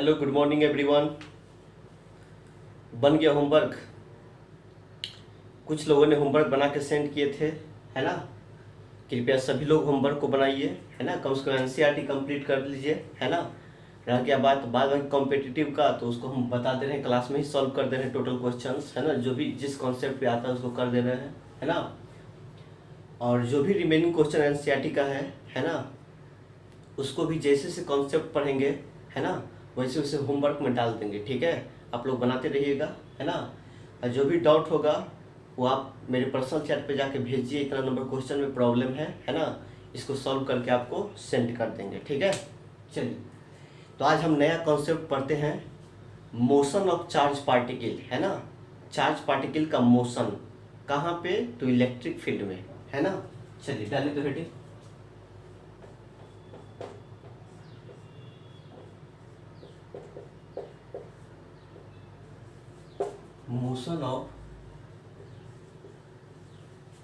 Hello good morning everyone. बन गया homework. कुछ लोगों ने होमवर्क बना के सेंड किए थे, है ना। कृपया सभी लोग होमवर्क को बनाइए, है ना। कम से कम एनसीईआरटी कंप्लीट कर लीजिए, है ना। रह गया बात बाद में कॉम्पिटिटिव का, तो उसको हम बता दे रहे हैं, क्लास में ही सॉल्व कर दे रहे हैं टोटल क्वेश्चंस, है ना। जो भी जिस कॉन्सेप्ट पे आता है उसको कर दे रहे हैं, है ना। और जो भी रिमेनिंग क्वेश्चन एनसीईआरटी का है ना, उसको भी जैसे से कॉन्सेप्ट पढ़ेंगे, है ना, वैसे वैसे होमवर्क में डाल देंगे। ठीक है, आप लोग बनाते रहिएगा, है ना। और जो भी डाउट होगा वो आप मेरे पर्सनल चैट पे जाके भेजिए, इतना नंबर क्वेश्चन में प्रॉब्लम है ना। इसको सॉल्व करके आपको सेंड कर देंगे, ठीक है। चलिए, तो आज हम नया कॉन्सेप्ट पढ़ते हैं, मोशन ऑफ चार्ज पार्टिकल, है ना। चार्ज पार्टिकल का मोशन कहाँ पे, तो इलेक्ट्रिक फील्ड में, है ना। चलिए डालिए तो heading. Motion of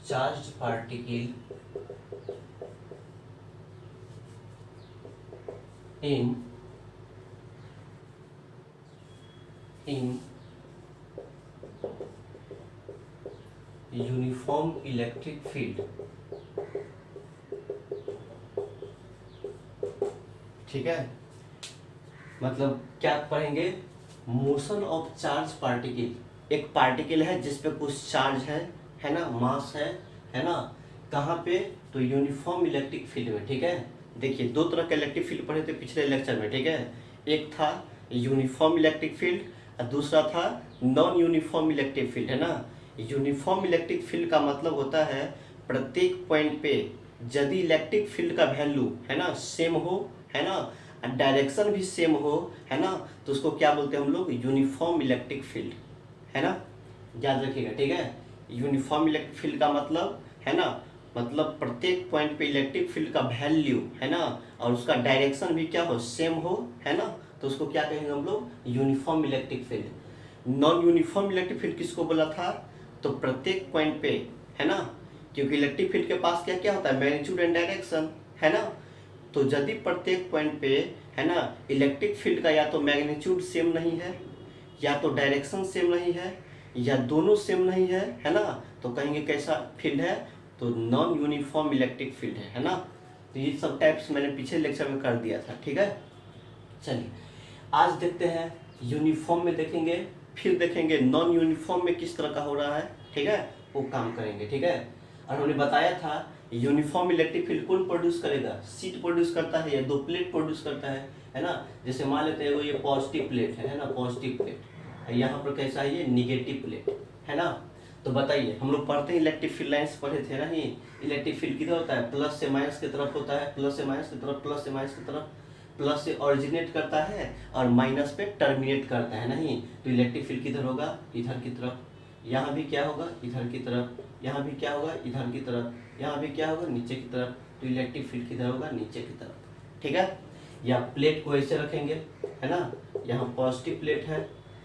charge particle in uniform electric field. ठीक है, मतलब क्या पढ़ेंगे, मोशन ऑफ चार्ज पार्टिकल। एक पार्टिकल है जिसपे कुछ चार्ज है ना, मास है ना। कहाँ पे, तो यूनिफॉर्म इलेक्ट्रिक फील्ड में। ठीक है, देखिए दो तरह के इलेक्ट्रिक फील्ड पढ़े थे पिछले लेक्चर में, ठीक है। एक था यूनिफॉर्म इलेक्ट्रिक फील्ड और दूसरा था नॉन यूनिफॉर्म इलेक्ट्रिक फील्ड, है ना। यूनिफॉर्म इलेक्ट्रिक फील्ड का मतलब होता है प्रत्येक पॉइंट पे यदि इलेक्ट्रिक फील्ड का वैल्यू, है ना, सेम हो, है ना, डायरेक्शन भी सेम हो, है ना, तो उसको क्या बोलते हैं हम लोग, यूनिफॉर्म इलेक्ट्रिक फील्ड, है ना। याद रखिएगा, ठीक है। यूनिफॉर्म इलेक्ट्रिक फील्ड का मतलब, है ना, मतलब प्रत्येक पॉइंट पे इलेक्ट्रिक फील्ड का वैल्यू, है ना, और उसका डायरेक्शन भी क्या हो, सेम हो, है ना, तो उसको क्या कहेंगे हम लोग, uniform electric field. Non uniform electric field किसको बोला था, तो प्रत्येक पॉइंट पे, है ना, क्योंकि इलेक्ट्रिक फील्ड के पास क्या क्या होता है, मैग्नीट्यूड एंड डायरेक्शन, है ना। तो यदि प्रत्येक पॉइंट पे, है ना, इलेक्ट्रिक फील्ड का या तो मैग्नीट्यूड सेम नहीं है, या तो डायरेक्शन सेम नहीं है, या दोनों सेम नहीं है ना, तो कहेंगे कैसा फील्ड है, तो नॉन यूनिफॉर्म इलेक्ट्रिक फील्ड है ना। तो ये सब टाइप्स मैंने पीछे लेक्चर में कर दिया था, ठीक है। चलिए आज देखते हैं, यूनिफॉर्म में देखेंगे, फिर देखेंगे नॉन यूनिफॉर्म में किस तरह का हो रहा है, ठीक है, वो काम करेंगे, ठीक है। और हमने बताया था यूनिफॉर्म इलेक्ट्रिक फील्ड कौन प्रोड्यूस करेगा, सीट प्रोड्यूस करता है या दो प्लेट प्रोड्यूस करता है ना। जैसे मान लेते हैं वो ये पॉजिटिव प्लेट है ना, पॉजिटिव प्लेट, यहाँ पर कैसा है, ये निगेटिव प्लेट, है ना। तो बताइए, हम लोग पढ़ते हैं इलेक्ट्रिक फील्ड लाइंस पढ़े थे ना, ही इलेक्ट्रिक फील्ड किधर होता है, प्लस से माइनस की तरफ होता है, प्लस से माइनस की तरफ, प्लस से माइनस की तरफ, प्लस से ऑरिजिनेट करता है और माइनस पे टर्मिनेट करता है नहीं। तो इलेक्ट्रिक फील्ड किधर होगा, इधर की तरफ। यहाँ भी क्या होगा, इधर की तरफ। यहाँ भी क्या होगा, इधर की तरफ। यहाँ भी क्या होगा, नीचे की तरफ। तो इलेक्ट्रिक फील्ड किधर होगा, नीचे की तरफ, ठीक है। या प्लेट को ऐसे रखेंगे, है ना, यहाँ पॉजिटिव प्लेट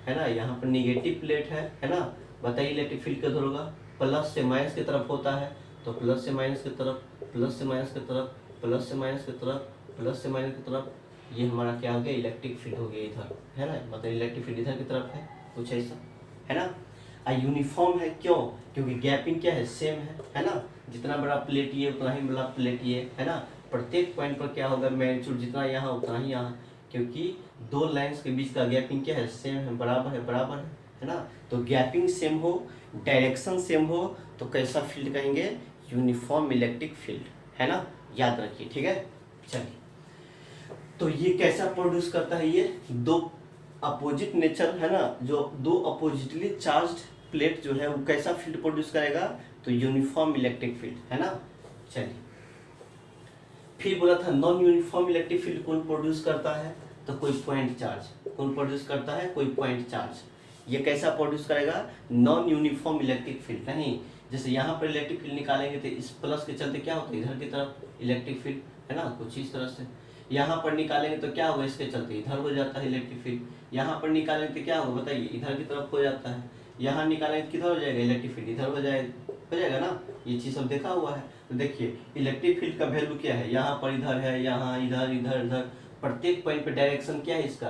है ना, यहाँ पर निगेटिव प्लेट है ना। बताइए इलेक्ट्रिक फील्ड किधर होगा, प्लस से माइनस की तरफ होता है, तो प्लस से माइनस की तरफ, प्लस से माइनस की तरफ, प्लस से माइनस की तरफ, प्लस से माइनस की तरफ। ये हमारा क्या हो गया, इलेक्ट्रिक फील्ड हो गया इधर, है ना, मतलब इलेक्ट्रिक फील्ड इधर की तरफ है, कुछ ऐसा, है ना। यूनिफॉर्म है क्यों, क्योंकि गैपिंग क्या है, सेम है ना। जितना बड़ा प्लेट ये उतना ही बड़ा प्लेट ये, है ना। प्रत्येक पॉइंट पर क्या होगा, मैग्नीट्यूड जितना यहाँ उतना ही यहाँ, क्योंकि दो लाइंस के बीच का गैपिंग क्या है, सेम है, बराबर है ना। तो गैपिंग सेम हो, डायरेक्शन सेम हो, तो कैसा फील्ड कहेंगे, यूनिफॉर्म इलेक्ट्रिक फील्ड, है ना। याद रखिए, ठीक है। चलिए, तो ये कैसा प्रोड्यूस करता है, ये दो अपोजिट नेचर, है ना, जो दो अपोजिटली चार्ज्ड प्लेट जो है वो कैसा फील्ड प्रोड्यूस करेगा, तो यूनिफॉर्म इलेक्ट्रिक फील्ड, है ना। चलिए, फिर बोला था नॉन यूनिफॉर्म इलेक्ट्रिक फील्ड कौन प्रोड्यूस करता है, तो कोई पॉइंट चार्ज। कौन प्रोड्यूस करता है, कोई पॉइंट चार्ज। ये कैसा प्रोड्यूस करेगा, नॉन यूनिफॉर्म इलेक्ट्रिक फील्ड नहीं। जैसे यहाँ पर इलेक्ट्रिक फील्ड निकालेंगे तो इस प्लस के चलते क्या होता है, इधर की तरफ इलेक्ट्रिक फील्ड, है ना, कुछ इस तरह से। यहाँ पर निकालेंगे तो क्या होगा, इसके चलते इधर हो जाता है इलेक्ट्रिक फील्ड। यहाँ पर निकालेंगे तो क्या होगा, बताइए, इधर की तरफ हो जाता है। यहाँ निकालेंगे तो किधर हो जाएगा, इलेक्ट्रिक फील्ड इधर हो जाएगा ना। ये चीज़ सब देखा हुआ है। तो देखिए इलेक्ट्रिक फील्ड का वैल्यू क्या है, यहाँ पर इधर है, यहाँ इधर इधर इधर, प्रत्येक पॉइंट पे डायरेक्शन क्या है इसका,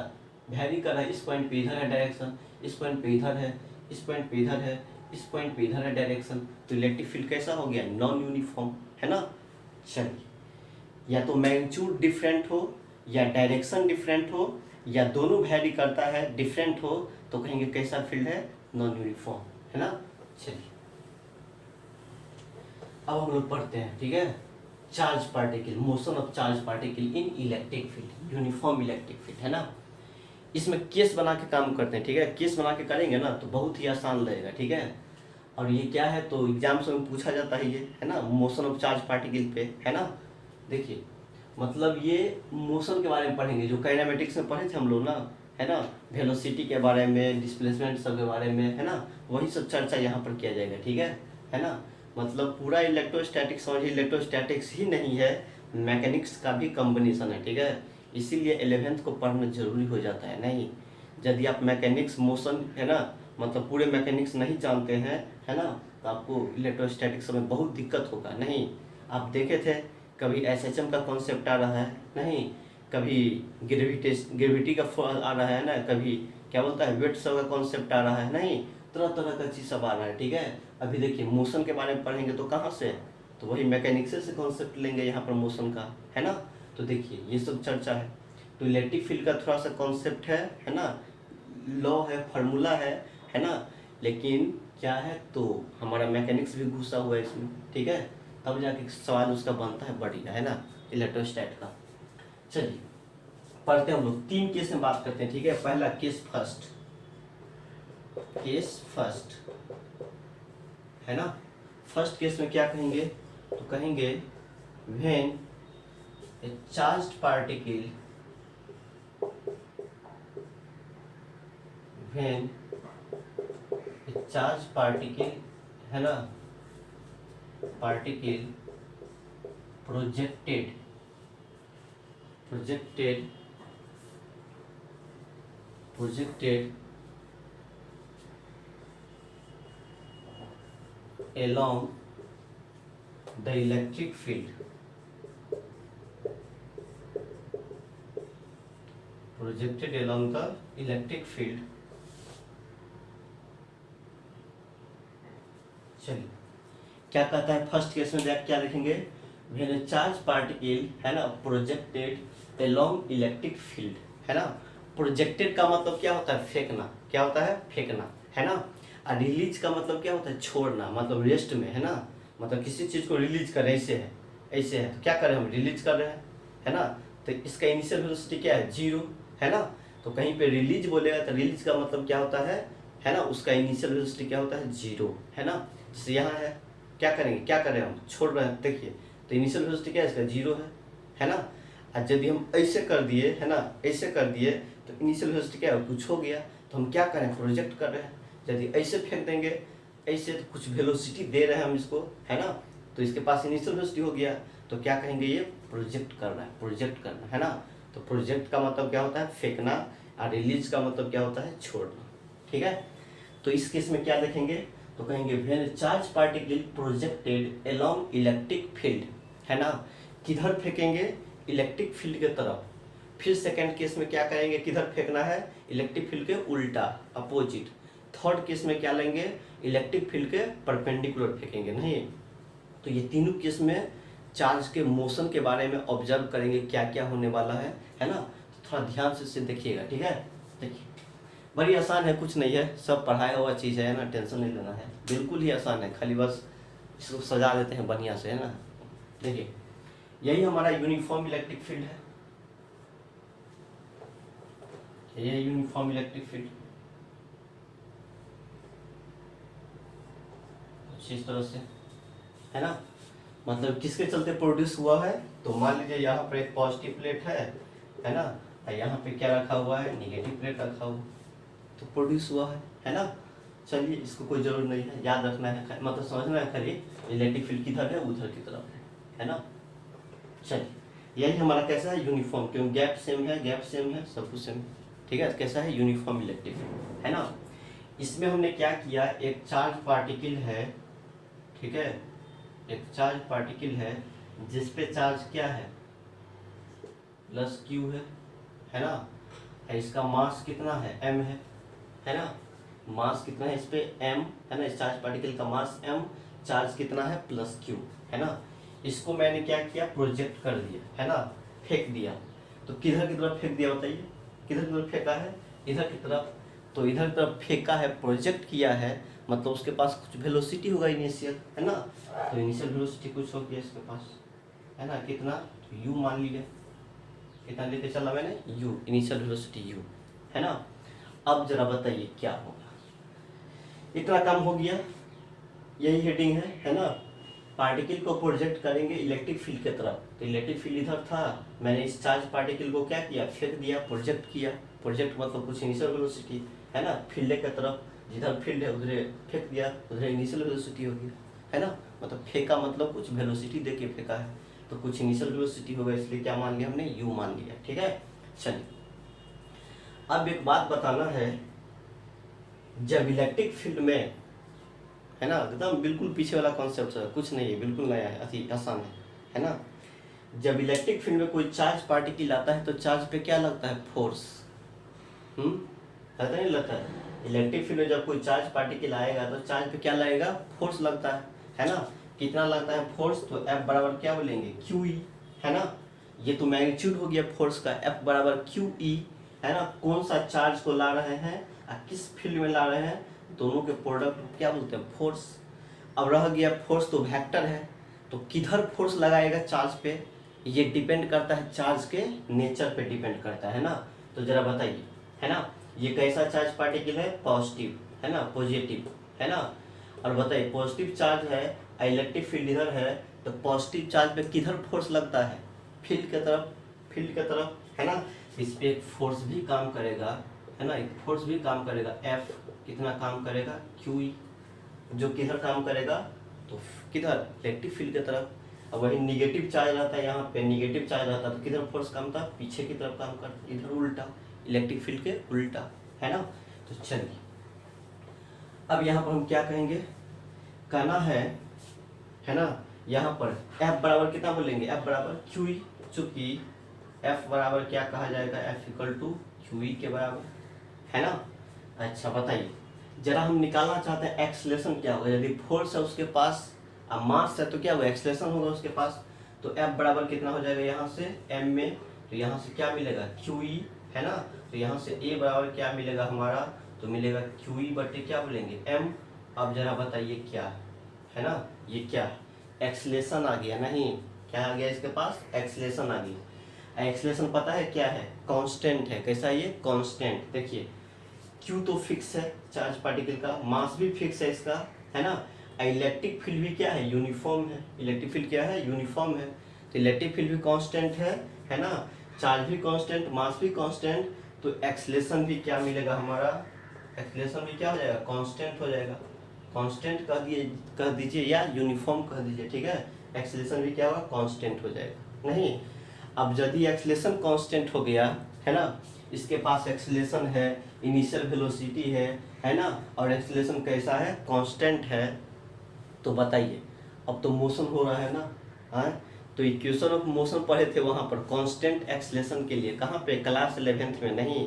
वैरी कर रहा है, इस पॉइंट पे इधर है डायरेक्शन, इस पॉइंट पे इधर है, इस पॉइंट पे इधर है, इस पॉइंट पे इधर है डायरेक्शन, तो इलेक्ट्रिक फील्ड कैसा हो गया, नॉन यूनिफॉर्म, है ना। चलिए, या तो मैग्नीट्यूड डिफरेंट हो या डायरेक्शन डिफरेंट हो या दोनों वैरी करता है डिफरेंट हो, तो कहेंगे कैसा फील्ड है, नॉन यूनिफॉर्म, है ना। चलिए अब हम लोग पढ़ते हैं, ठीक है, charge particle, motion of charge particle in electric field, uniform electric field, है ना। इसमें केस बना के काम करते हैं, ठीक है, केस बना के करेंगे ना तो बहुत ही आसान लगेगा, ठीक है। और ये क्या है, तो एग्जाम्स में पूछा जाता है ये, है ना, मोशन ऑफ चार्ज पार्टिकल पे, है ना। देखिए मतलब ये मोशन के बारे में पढ़ेंगे, जो काइनेमेटिक्स में पढ़े थे हम लोग ना, है ना, वेलोसिटी के बारे में, डिस्प्लेसमेंट सब के बारे में, है ना, वही सब चर्चा यहाँ पर किया जाएगा, ठीक है ना। मतलब पूरा इलेक्ट्रोस्टैटिक्स समझिए, इलेक्ट्रोस्टैटिक्स ही नहीं है, मैकेनिक्स का भी कॉम्बिनेशन है, ठीक है। इसीलिए 11th को पढ़ना जरूरी हो जाता है, नहीं यदि आप मैकेनिक्स मोशन, है ना, मतलब पूरे मैकेनिक्स नहीं जानते हैं, है ना, तो आपको इलेक्ट्रोस्टैटिक्स में बहुत दिक्कत होगा। नहीं, आप देखे थे कभी एसएचएम का कॉन्सेप्ट आ रहा है, नहीं कभी ग्रेविटी का आ रहा है ना, कभी क्या बोलता है वेट सब का कॉन्सेप्ट आ रहा है, नहीं तरह तरह का चीज़ सब आ रहा है, ठीक है। अभी देखिए मोशन के बारे में पढ़ेंगे तो कहाँ से, तो वही मैकेनिक्स से कॉन्सेप्ट लेंगे यहाँ पर मोशन का, है ना। तो देखिए ये सब चर्चा है, तो इलेक्ट्रिक फील्ड का थोड़ा सा कॉन्सेप्ट है ना, लॉ है, फार्मूला है ना, लेकिन क्या है तो हमारा मैकेनिक्स भी घुसा हुआ है इसमें, ठीक है, तब जाके सवाल उसका बनता है बढ़िया, है ना, इलेक्ट्रोस्टैट का। चलिए पढ़ते हैं हम लोग, 3 केस में बात करते हैं, ठीक है। पहला केस फर्स्ट, है ना। फर्स्ट केस में क्या कहेंगे, तो कहेंगे when A charged particle, when A charge particle, है ना, particle projected along the electric field, projected along the electric field। चलिए क्या कहता है फर्स्ट केस में, क्या लिखेंगे, व्हेन ए चार्ज पार्टिकल, है ना, प्रोजेक्टेड along इलेक्ट्रिक फील्ड, है ना। प्रोजेक्टेड का मतलब क्या होता है, फेंकना, क्या होता है, फेंकना, है ना। और रिलीज का मतलब क्या होता है, छोड़ना, मतलब रेस्ट में, है ना, मतलब किसी चीज को रिलीज कर रहे, ऐसे है तो क्या कर रहे हैं हम, रिलीज कर रहे हैं, है ना। तो इसका इनिशियल वेलोसिटी क्या है, 0, है ना। तो कहीं पे रिलीज बोलेगा तो रिलीज का मतलब क्या होता है ना, उसका इनिशियल वेलोसिटी क्या होता है, 0, है ना। जैसे यहाँ है, क्या करेंगे, क्या कर रहे हैं हम, छोड़ रहे हैं, देखिए तो इनिशियल वेलोसिटी क्या है इसका, 0 है ना। और यदि हम ऐसे कर दिए, है ना, ऐसे कर दिए तो इनिशियल वेलोसिटी क्या है, कुछ हो गया, तो हम क्या करें, प्रोजेक्ट कर रहे हैं। यदि ऐसे फेंक देंगे, ऐसे तो कुछ वेलोसिटी दे रहे हैं हम इसको, है ना, तो इसके पास इनिशियल वेलोसिटी हो गया, तो क्या कहेंगे, ये प्रोजेक्ट कर रहा है, प्रोजेक्ट करना, है ना। तो प्रोजेक्ट का मतलब क्या होता है, फेंकना, और रिलीज का मतलब क्या होता है, छोड़ना, ठीक है। तो इस केस में क्या देखेंगे, तो कहेंगे when charge particle projected along electric field, है ना, किधर फेंकेंगे, इलेक्ट्रिक फील्ड के तरफ। फिर सेकंड केस में क्या करेंगे, किधर फेंकना है, इलेक्ट्रिक फील्ड के उल्टा, अपोजिट। थर्ड केस में क्या लेंगे, इलेक्ट्रिक फील्ड के परपेंडिकुलर फेंकेंगे, नहीं। तो ये तीनों केस में चार्ज के मोशन के बारे में ऑब्जर्व करेंगे, क्या क्या होने वाला है ना। तो थोड़ा ध्यान से इसे देखिएगा, ठीक है। देखिए बड़ी आसान है, कुछ नहीं है, सब पढ़ाया हुआ चीज़ है ना, टेंशन नहीं लेना है, बिल्कुल ही आसान है, खाली बस इसको सजा देते हैं बढ़िया से, है ना। देखिए यही हमारा यूनिफॉर्म इलेक्ट्रिक फील्ड है, ये यूनिफॉर्म इलेक्ट्रिक फील्ड कुछ इस तरह से, है ना। मतलब किसके चलते प्रोड्यूस हुआ है, तो मान लीजिए यहाँ पर एक पॉजिटिव प्लेट है ना, और यहाँ पे क्या रखा हुआ है, निगेटिव प्लेट रखा हुआ, तो प्रोड्यूस हुआ है ना। चलिए इसको कोई जरूर नहीं है, याद रखना है, मतलब समझना है खाली, इलेक्ट्रिक फील्ड किधर है, उधर की तरफ है ना। चलिए यही हमारा कैसा है, यूनिफॉर्म, क्योंकि गैप सेम है, सब कुछ सेम, ठीक है। कैसा है, यूनिफॉर्म इलेक्ट्रिक फील्ड, है ना। इसमें हमने क्या किया, एक चार्ज पार्टिकल है, ठीक है, एक चार्ज पार्टिकल है जिस पे चार्ज क्या है, प्लस Q है ना। है, इसका मास कितना है, m है ना, मास कितना है इस पे m है ना, इस चार्ज पार्टिकल का मास m, चार्ज कितना है प्लस q है ना। इसको मैंने क्या किया, प्रोजेक्ट कर दिया है ना, फेंक दिया। तो किधर की तरफ फेंक दिया बताइए, किधर की तरफ फेंका है, इधर की तरफ। तो इधर की तरफ फेंका है, प्रोजेक्ट किया है, मतलब उसके पास कुछ वेलोसिटी होगा इनिशियल है ना। तो इनिशियल वेलोसिटी कुछ हो गया इसके पास है ना, कितना, तो u मान लिया, कितना लेके चला मैंने, u, इनिशियल वेलोसिटी u है ना। अब जरा बताइए क्या होगा, इतना काम हो गया, यही हेडिंग है ना। पार्टिकल को प्रोजेक्ट करेंगे इलेक्ट्रिक फील्ड की तरफ, तो इलेक्ट्रिक फील्ड इधर था, मैंने इस चार्ज पार्टिकल को क्या किया, फेंक दिया, प्रोजेक्ट किया। प्रोजेक्ट मतलब कुछ इनिशियल वेलोसिटी है ना, फील्ड की तरफ, जिधर फील्ड है उधर फेंक दिया, उधर इनिशियल वेलोसिटी हो गया है ना। मतलब फेंका मतलब कुछ वेलोसिटी दे के फेंका है, तो कुछ इनिशियल वेलोसिटी होगा, इसलिए क्या मान लिया हमने, u मान लिया। ठीक है, चलिए अब एक बात बताना है, जब इलेक्ट्रिक फील्ड में है ना, एकदम बिल्कुल पीछे वाला कॉन्सेप्ट है, कुछ नहीं है, बिल्कुल नया है, अति आसान है ना। जब इलेक्ट्रिक फील्ड में कोई चार्ज पार्टिकल आता है तो चार्ज पे क्या लगता है, फोर्स, लगता नहीं लगता है। इलेक्ट्रिक फील्ड में जब कोई चार्ज पार्टिकल आएगा तो चार्ज पे क्या लगेगा, फोर्स लगता है ना। कितना लगता है फोर्स, तो F बराबर क्या बोलेंगे, QE है ना। ये तो मैग्नीट्यूड हो गया फोर्स का, F बराबर QE है ना। कौन सा चार्ज को ला रहे हैं और किस फील्ड में ला रहे हैं, दोनों के प्रोडक्ट को क्या बोलते हैं, फोर्स। अब रह गया फोर्स तो वेक्टर है, तो किधर फोर्स लगाएगा चार्ज पे, ये डिपेंड करता है चार्ज के नेचर पे डिपेंड करता है ना। तो जरा बताइए है ना, ये कैसा चार्ज पार्टिकल है, पॉजिटिव है ना, पॉजिटिव है ना। और बताइए पॉजिटिव चार्ज है, इलेक्ट्रिक फील्ड इधर है, तो पॉजिटिव चार्ज पे किधर फोर्स लगता है, फील्ड की तरफ, फील्ड की तरफ है ना। इस पे एक फोर्स भी काम करेगा है ना, एक फोर्स भी काम करेगा, F कितना काम करेगा, QE, जो किधर काम करेगा, तो किधर, इलेक्ट्रिक फील्ड की तरफ। अब वही निगेटिव चार्ज रहता है, यहाँ पे निगेटिव चार्ज रहता है तो किधर फोर्स काम था, पीछे की तरफ काम करता, इधर उल्टा, इलेक्ट्रिक फील्ड के उल्टा है ना। तो चलिए अब यहाँ पर हम क्या कहेंगे, कहना है ना, यहाँ पर F बराबर कितना बोलेंगे, F बराबर QE, चूंकि F बराबर क्या कहा जाएगा, F इक्वल टू QE के बराबर है ना। अच्छा बताइए, जरा हम निकालना चाहते हैं एक्सलेशन क्या होगा, यदि फोर्स है उसके पास अब मास है तो क्या होगा, एक्सलेशन होगा उसके पास। तो F बराबर कितना हो जाएगा यहाँ से m में, तो यहाँ से क्या मिलेगा, QE है ना। तो यहाँ से A बराबर क्या मिलेगा हमारा, तो मिलेगा QE बटे क्या बोलेंगे, m। अब जरा बताइए क्या है ना, ये क्या एक्सलेशन आ गया, नहीं क्या आ गया इसके पास, एक्सलेशन आ गया। एक्सलेशन पता है क्या है, कांस्टेंट है, कैसा ये कांस्टेंट। देखिए Q तो फिक्स है चार्ज पार्टिकल का, मास भी फिक्स है इसका है ना। इलेक्ट्रिक फील्ड भी क्या है, यूनिफॉर्म है, इलेक्ट्रिक फील्ड क्या है, यूनिफॉर्म है। तो इलेक्ट्रिक फील्ड भी कांस्टेंट है ना, चार्ज भी कांस्टेंट, मास भी कांस्टेंट, तो एक्सलेशन भी क्या मिलेगा हमारा, एक्सलेशन भी क्या हो जाएगा, कांस्टेंट हो जाएगा। कांस्टेंट कह दीजिए या यूनिफॉर्म कह दीजिए, ठीक है। एक्सलेशन भी क्या होगा, कांस्टेंट हो जाएगा। नहीं, अब यदि एक्सलेशन कांस्टेंट हो गया है ना, इसके पास एक्सलेशन है, इनिशियल वेलोसिटी है ना, और एक्सलेशन कैसा है, कांस्टेंट है, तो बताइए अब तो मोशन हो रहा है ना। हाँ, तो इक्वेशन ऑफ मोशन पढ़े थे वहाँ पर कांस्टेंट एक्सलेशन के लिए, कहाँ पे, क्लास 11th में, नहीं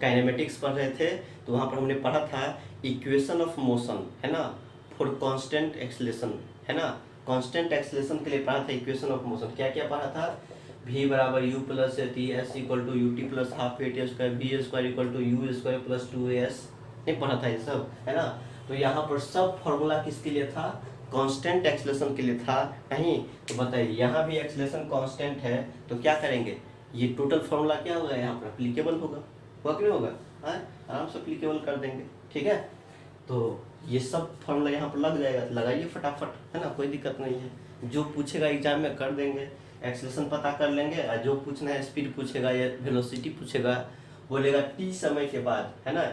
काइनेमेटिक्स पढ़ रहे थे तो वहाँ पर हमने पढ़ा था इक्वेशन ऑफ मोशन है ना, फॉर कांस्टेंट एक्सलेशन है ना। कांस्टेंट एक्सलेशन के लिए पढ़ा था इक्वेशन ऑफ मोशन, क्या क्या पढ़ा था, v बराबर u plus t s equal to u t plus half a t square, v square equal to u square plus 2as, नहीं पढ़ा था ये सब है ना। तो यहाँ पर सब फॉर्मूला किसके लिए था, कांस्टेंट एक्सलेशन के लिए था। नहीं तो बताइए यहाँ भी एक्सलेशन कांस्टेंट है, तो क्या करेंगे, ये टोटल फॉर्मूला क्या होगा यहाँ पर, अप्लीकेबल होगा कि नहीं होगा, आराम से अप्लीकेबल कर देंगे, ठीक है। तो ये सब फॉर्मूला यहाँ पर लग जाएगा, तो लगाइए फटाफट है ना, कोई दिक्कत नहीं है। जो पूछेगा एग्जाम में कर देंगे, एक्सलेशन पता कर लेंगे, और जो पूछना है स्पीड पूछेगा या वेलोसिटी पूछेगा, बोलेगा टी समय के बाद है ना,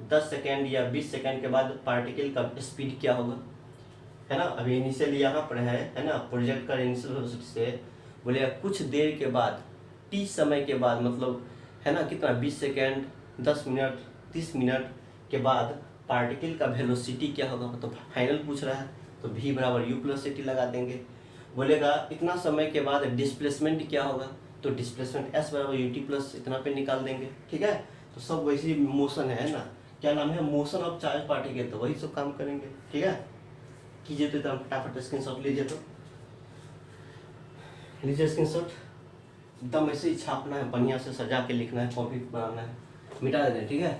10 सेकेंड या 20 सेकेंड के बाद पार्टिकल का स्पीड क्या होगा है ना। अभी इनिशियल यहाँ पर है ना, प्रोजेक्ट का इनिशियल वेलोसिटी से बोलेगा कुछ देर के बाद, टी समय के बाद, मतलब है ना कितना, 20 सेकेंड, 10 मिनट, 30 मिनट के बाद पार्टिकल का वेलोसिटी क्या होगा, मतलब फाइनल पूछ रहा है, तो v बराबर u प्लस टी लगा देंगे। बोलेगा इतना समय के बाद डिस्प्लेसमेंट क्या होगा, तो डिस्प्लेसमेंट s बराबर ut प्लस इतना पे निकाल देंगे, ठीक है। तो सब वैसी मोशन है ना, क्या नाम है, मोशन ऑफ चार्ज पार्टिकल, तो वही सब काम करेंगे। ठीक है, कीजिए तो एकदम फटाफट स्क्रीनशॉट लीजिए, तो लीजिए स्क्रीनशॉट, एकदम ऐसे ही छापना है, बढ़िया से सजा के लिखना है, कॉपी बनाना है, मिटा देना। ठीक है,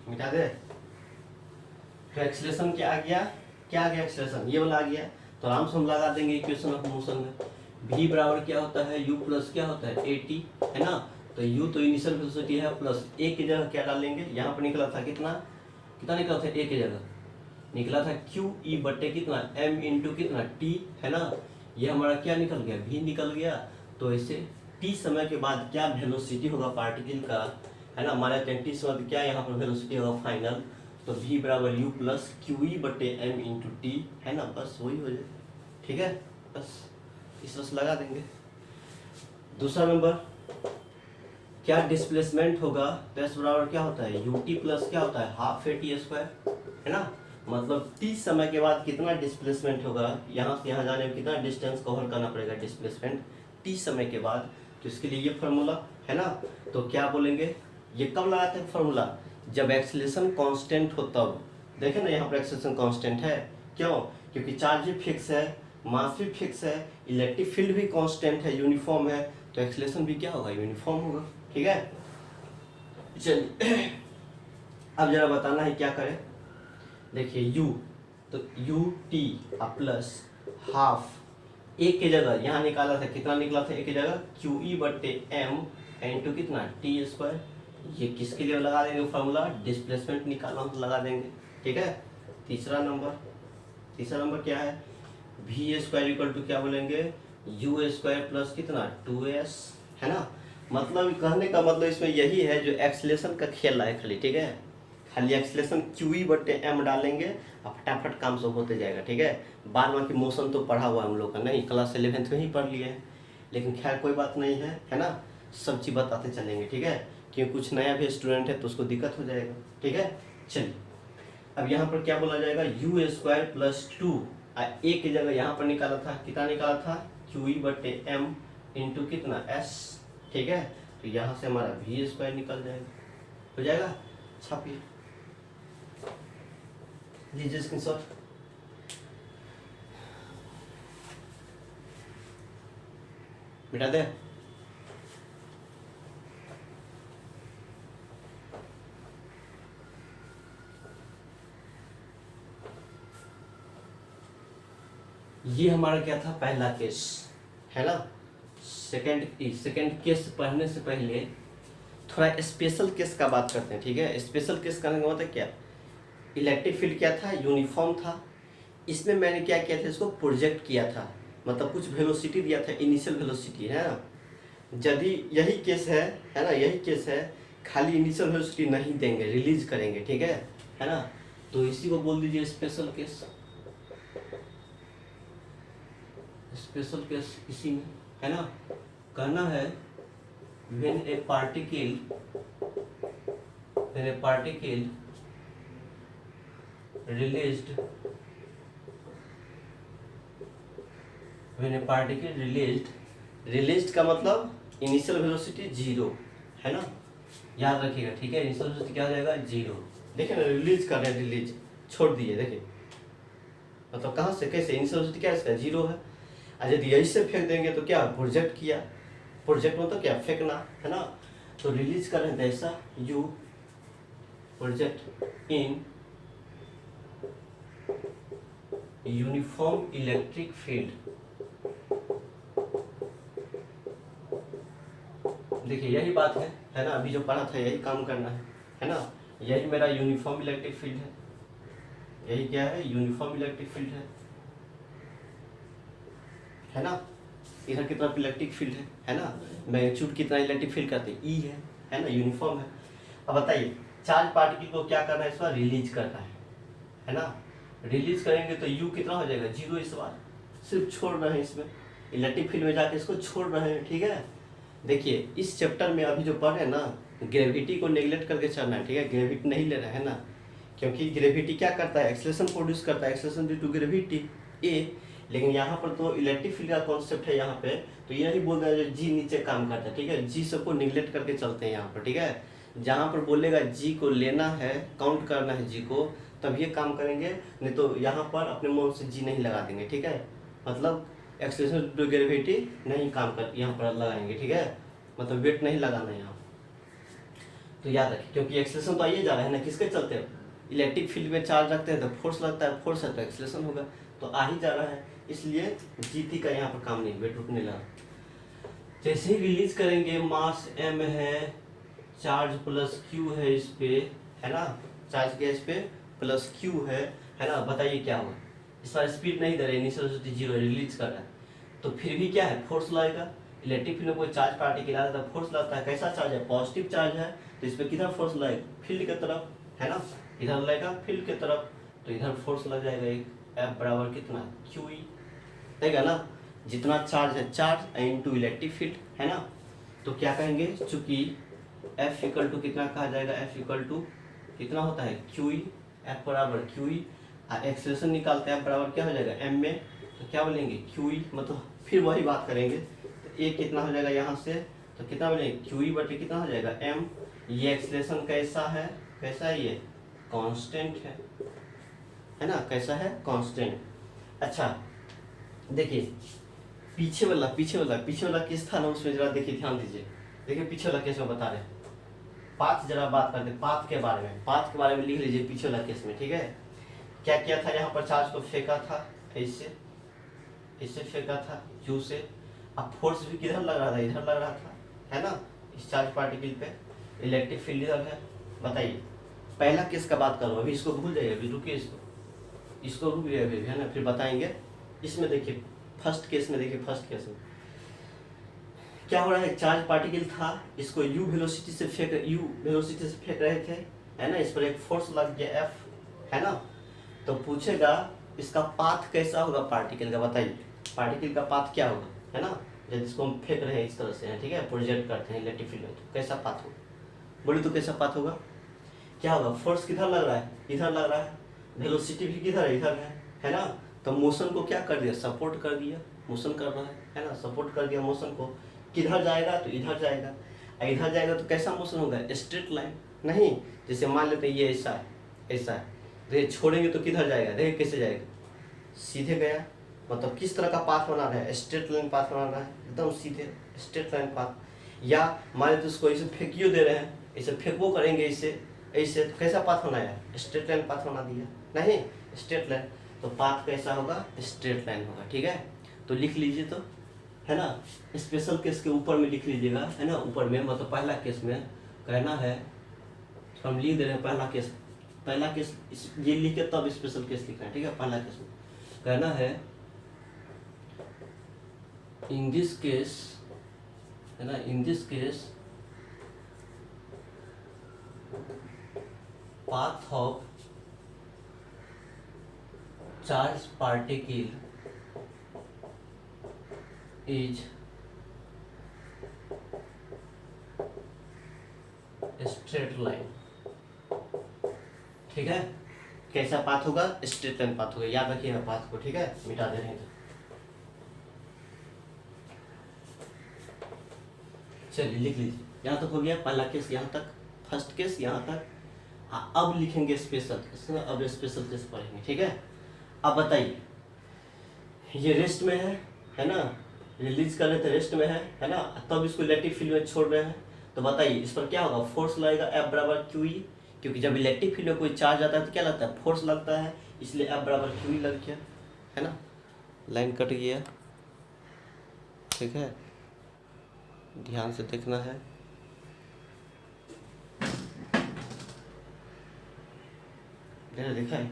मिटा दे। तो एक्सीलरेशन क्या आ गया, क्या आ गया एक्सीलरेशन, ये वाला आ गया। तो आराम से हम लगा देंगे इक्वेशन ऑफ मोशन में, v बराबर क्या होता है, u प्लस क्या होता है at, है ना। तो u तो इनिशियल वेलोसिटी है, प्लस a की जगह क्या डालेंगे, यहाँ पर निकला था कितना, कितना निकला था, a की जगह निकला था q e बटे कितना m इंटू कितना t, है ना। ये हमारा क्या निकल गया, v निकल गया। तो ऐसे t समय के बाद क्या वेलोसिटी होगा पार्टिकल का, है ना, हमारे 30 समय क्या यहाँ पर वेलोसिटी होगा फाइनल, तो v बराबर u प्लस क्यू ई बटे m इंटू टी, है ना, बस वही हो जाए। ठीक है, बस इस बस लगा देंगे। दूसरा नंबर, क्या डिस्प्लेसमेंट होगा, तो s बराबर क्या होता है ut प्लस क्या होता है हाफ ए टी स्क्वायर, है ना। मतलब t समय के बाद कितना डिस्प्लेसमेंट होगा, यहाँ से यहाँ जाने में कितना डिस्टेंस कवर करना पड़ेगा डिस्प्लेसमेंट t समय के बाद, तो इसके लिए ये फार्मूला है ना। तो क्या बोलेंगे, ये कब लगाते हैं फार्मूला, जब एक्सीलरेशन कांस्टेंट हो तब। देखें ना यहाँ पर एक्सीलरेशन कांस्टेंट है, क्यों, क्योंकि चार्ज भी फिक्स है, मास भी फिक्स है, इलेक्ट्रिक फील्ड भी कांस्टेंट है, यूनिफॉर्म है, तो एक्सीलरेशन भी क्या होगा, यूनिफॉर्म होगा। ठीक है, चलिए अब जरा बताना है क्या करें। देखिए u, तो u t plus half a की जगह यहाँ निकाला था, कितना निकला था a की जगह क्यू ई बटे m इंटू कितना टी स्क्वायर, ये किसके लिए लगा देंगे फार्मूला, डिस्प्लेसमेंट निकालना तो लगा देंगे। ठीक है, तीसरा नंबर क्या है, वी स्क्वायर इक्वल टू क्या बोलेंगे, यू स्क्वायर प्लस कितना 2s, है ना। मतलब कहने का मतलब इसमें यही है जो एक्सीलरेशन का खेल है खाली। ठीक है, खाली एक्सीलरेशन क्यू ई बटे m डालेंगे और फटाफट काम सब होते जाएगा। ठीक है, बाद बाकी मोशन तो पढ़ा हुआ हम लोग का, नहीं क्लास 11th में ही पढ़ लिए हैं, लेकिन खैर कोई बात नहीं है ना, सब चीज़ बताते चलेंगे। ठीक है, क्योंकि कुछ नया भी स्टूडेंट है तो उसको दिक्कत हो जाएगा। ठीक है, चलिए अब यहाँ पर क्या बोला जाएगा, यू स्क्वायर प्लस 2, ए की जगह यहाँ पर निकाला था, कितना निकाला था क्यू ई बटे एम इंटू कितना एस। ठीक है, तो यहाँ से हमारा वी स्क्वायर निकल जाएगा, हो जाएगा। छापिए, लीजिए स्क्रीनशॉट, मिटा दे। ये हमारा क्या था, पहला केस, है ना। सेकंड केस पढ़ने से पहले थोड़ा स्पेशल केस का बात करते हैं। ठीक है, स्पेशल केस करने का मतलब क्या, इलेक्ट्रिक फील्ड क्या था, यूनिफॉर्म था, इसमें मैंने क्या किया था, इसको प्रोजेक्ट किया था, मतलब कुछ वेलोसिटी दिया था, इनिशियल वेलोसिटी, है ना। यदि यही केस है ना, यही केस है, खाली इनिशियल वेलोसिटी नहीं देंगे, रिलीज करेंगे। ठीक है ना, तो इसी को बोल दीजिए स्पेशल केस। स्पेशल केस इसी में, है ना, कहना है when a particle released का मतलब इनिशियल वेलोसिटी 0, है ना, याद रखिएगा। ठीक है, इनिशियल वेलोसिटी क्या हो जाएगा 0। देखिए ना, रिलीज कर रहे हैं, रिलीज छोड़ दिए, देखिए मतलब कहाँ से कैसे, इनिशियल वेलोसिटी क्या है इसका 0 है। और यदि यही से फेंक देंगे तो क्या, प्रोजेक्ट किया, प्रोजेक्ट मतलब क्या, फेंकना, है ना। तो रिलीज कर रहे हैं ऐसा, you project in uniform electric field. देखिए यही बात है ना, अभी जो पढ़ा था यही काम करना है ना। यही मेरा यूनिफॉर्म इलेक्ट्रिक फील्ड है, यही क्या है, यूनिफॉर्म इलेक्ट्रिक फील्ड है ना। इधर की तरफ इलेक्ट्रिक फील्ड है ना, मैग्नीट्यूड कितना इलेक्ट्रिक फील्ड करते हैं, ई है ना, यूनिफॉर्म है। अब बताइए चार्ज पार्टिकल को क्या करना है, इस बार रिलीज करना है ना। रिलीज करेंगे तो यू कितना हो जाएगा 0, इस बार सिर्फ छोड़ रहे हैं, इसमें इलेक्ट्रिक फील्ड में जाके इसको छोड़ रहे हैं। ठीक है, देखिए इस चैप्टर में अभी जो पढ़ रहे हैं ना, ग्रेविटी को नेगलेक्ट करके चलना है, ठीक है, ग्रेविटी नहीं ले रहा है ना, क्योंकि ग्रेविटी क्या करता है, एक्सेलरेशन प्रोड्यूस करता है, एक्सेलरेशन ड्यू टू ग्रेविटी ए। लेकिन यहाँ पर तो इलेक्ट्रिक फील्ड का कॉन्सेप्ट है यहाँ पे, तो ये नहीं बोल रहा है जो जी नीचे काम करता है, ठीक है, जी सबको निगलेक्ट करके चलते हैं यहाँ पर, ठीक है। जहाँ पर बोलेगा जी को लेना है, काउंट करना है जी को, तब ये काम करेंगे, नहीं तो यहाँ पर अपने मन से जी नहीं लगा देंगे, ठीक है, मतलब एक्सेलरेशन ड्यू टू ग्रेविटी नहीं काम कर यहाँ पर लगाएंगे, ठीक है, मतलब वेट नहीं लगाना है यहाँ। तो याद रखिए, क्योंकि एक्सेलरेशन तो आइए जा रहा है ना, किसके चलते हैं, इलेक्ट्रिक फील्ड में चार्ज रखते हैं तो फोर्स लगता है, फोर्स है तो एक्सेलरेशन होगा, तो आ ही जा रहा है, इसलिए जीटी का यहाँ पर काम नहीं, वेट रुकने लगा। जैसे ही रिलीज करेंगे, मास m है, चार्ज प्लस q है इस पे, है ना, चार्ज क्या इस पे प्लस q है ना, बताइए क्या होगा। इस बार स्पीड नहीं दे रहे, इनिशियल वेलोसिटी 0 रिलीज कर रहा है, तो फिर भी क्या है, फोर्स लगेगा। इलेक्ट्रिक फील्ड में कोई चार्ज पार्टिकल आता है, फोर्स लगता है, कैसा चार्ज है, पॉजिटिव चार्ज है, तो इस पर किधर फोर्स लगेगा, फील्ड की तरफ, है ना, इधर लगेगा फील्ड की तरफ, तो इधर फोर्स लग जाएगा एक, F बराबर कितना QE देगा ना, जितना चार्ज है चार्ज इनटू इलेक्ट्रिक फील्ड, है ना, तो क्या कहेंगे, चूंकि F इक्वल टू कितना कहा जाएगा, F इक्वल टू कितना होता है QE, F बराबर QE, एक्सेलरेशन निकालते हैं F बराबर क्या हो जाएगा m में, तो क्या बोलेंगे QE, मतलब फिर वही बात करेंगे, तो A कितना हो जाएगा यहाँ से, तो कितना बोलेंगे QE बटे कितना हो जाएगा m। ये एक्सेलरेशन कैसा है, कैसा है ये, कांस्टेंट है ना, कैसा है, कांस्टेंट। अच्छा देखिए, पीछे वाला किस था ना, उसमें जरा देखिए, ध्यान दीजिए, देखिए पीछे वाला केस में बता रहे हैं, पाथ जरा बात करते हैं, पाथ के बारे में लिख लीजिए पीछे वाला केस में, ठीक है। क्या किया था, यहाँ पर चार्ज को फेंका था, ऐसे फेंका था यू से, अब फोर्स भी किधर लग रहा था, इधर लग रहा था, है ना, इस चार्ज पार्टिकल पे, इलेक्ट्रिक फील्ड इधर है। बताइए पहला केस का बात करो, अभी इसको भूल जाइए, अभी रुकिए, इसको रुक जाइए अभी, है ना, फिर बताएंगे। इसमें देखिए फर्स्ट केस में क्या हो रहा है, चार्ज पार्टिकल था, इसको यू वेलोसिटी से फेंक रहे थे, है ना, इस पर एक फोर्स लग गया F, है ना, तो पूछेगा इसका पाथ कैसा होगा पार्टिकल का, बताइए पार्टिकल का पाथ क्या होगा, है ना, जब इसको हम फेंक रहे हैं इस तरह से, ठीक है, प्रोजेक्ट करते हैं इलेक्ट्रिक फील्ड में, तो कैसा पाथ होगा, बोले तो कैसा पाथ होगा, क्या होगा, फोर्स किधर लग रहा है, इधर लग रहा है, वेलोसिटी भी किधर है, इधर है ना, तो मोशन को क्या कर दिया, सपोर्ट कर दिया, मोशन कर रहा है ना, सपोर्ट कर दिया मोशन को, किधर जाएगा तो इधर जाएगा, इधर जाएगा तो कैसा मोशन होगा, स्ट्रेट लाइन, नहीं जैसे मान लेते हैं ये ऐसा है, तो ये छोड़ेंगे तो किधर जाएगा, देखिए कैसे जाएगा, सीधे गया, मतलब किस तरह का पाथ बना रहा है, स्ट्रेट लाइन पाथ बना रहा है, एकदम सीधे स्ट्रेट लाइन पाथ। या मान लेते उसको ऐसे फेंकियो दे रहे हैं, ऐसे फेंकबो करेंगे ऐसे तो कैसा पाथ बनाया, स्ट्रेट लाइन पाथ बना दिया, नहीं स्ट्रेट लाइन, तो पाथ कैसा होगा, स्ट्रेट लाइन होगा, ठीक है। तो लिख लीजिए, तो है ना, स्पेशल केस के ऊपर में लिख लीजिएगा, है ना, ऊपर में, मतलब पहला केस में कहना है, तो हम लिख दे रहे हैं पहला केस ये लिख के तब स्पेशल केस लिखना है, ठीक है। पहला केस में कहना है इन दिस केस, है ना, in this case path of charged particle is straight line, ठीक है। कैसा पाथ होगा, स्ट्रेट लाइन पाथ होगा, याद रखिएगा पाथ को, ठीक है, मिटा दे रहे हैं। चलिए लिख लीजिए, यहाँ तक हो गया पहला केस, यहाँ तक फर्स्ट केस, यहाँ तक। अब लिखेंगे स्पेशल केस, अब स्पेशल केस पढ़ेंगे, ठीक है। अब बताइए, ये रेस्ट में है ना, रिलीज कर रहे थे, रेस्ट में है ना, तब इसको इलेक्ट्रिक फील्ड में छोड़ रहे हैं, तो बताइए इस पर क्या होगा, फोर्स लगेगा F बराबर QE, क्योंकि जब इलेक्ट्रिक फील्ड में कोई चार्ज आता है तो क्या लगता है, फोर्स लगता है, इसलिए F बराबर QE लग गया, है ना, लाइन कट गया, ठीक है, ध्यान से देखना है। देखा है,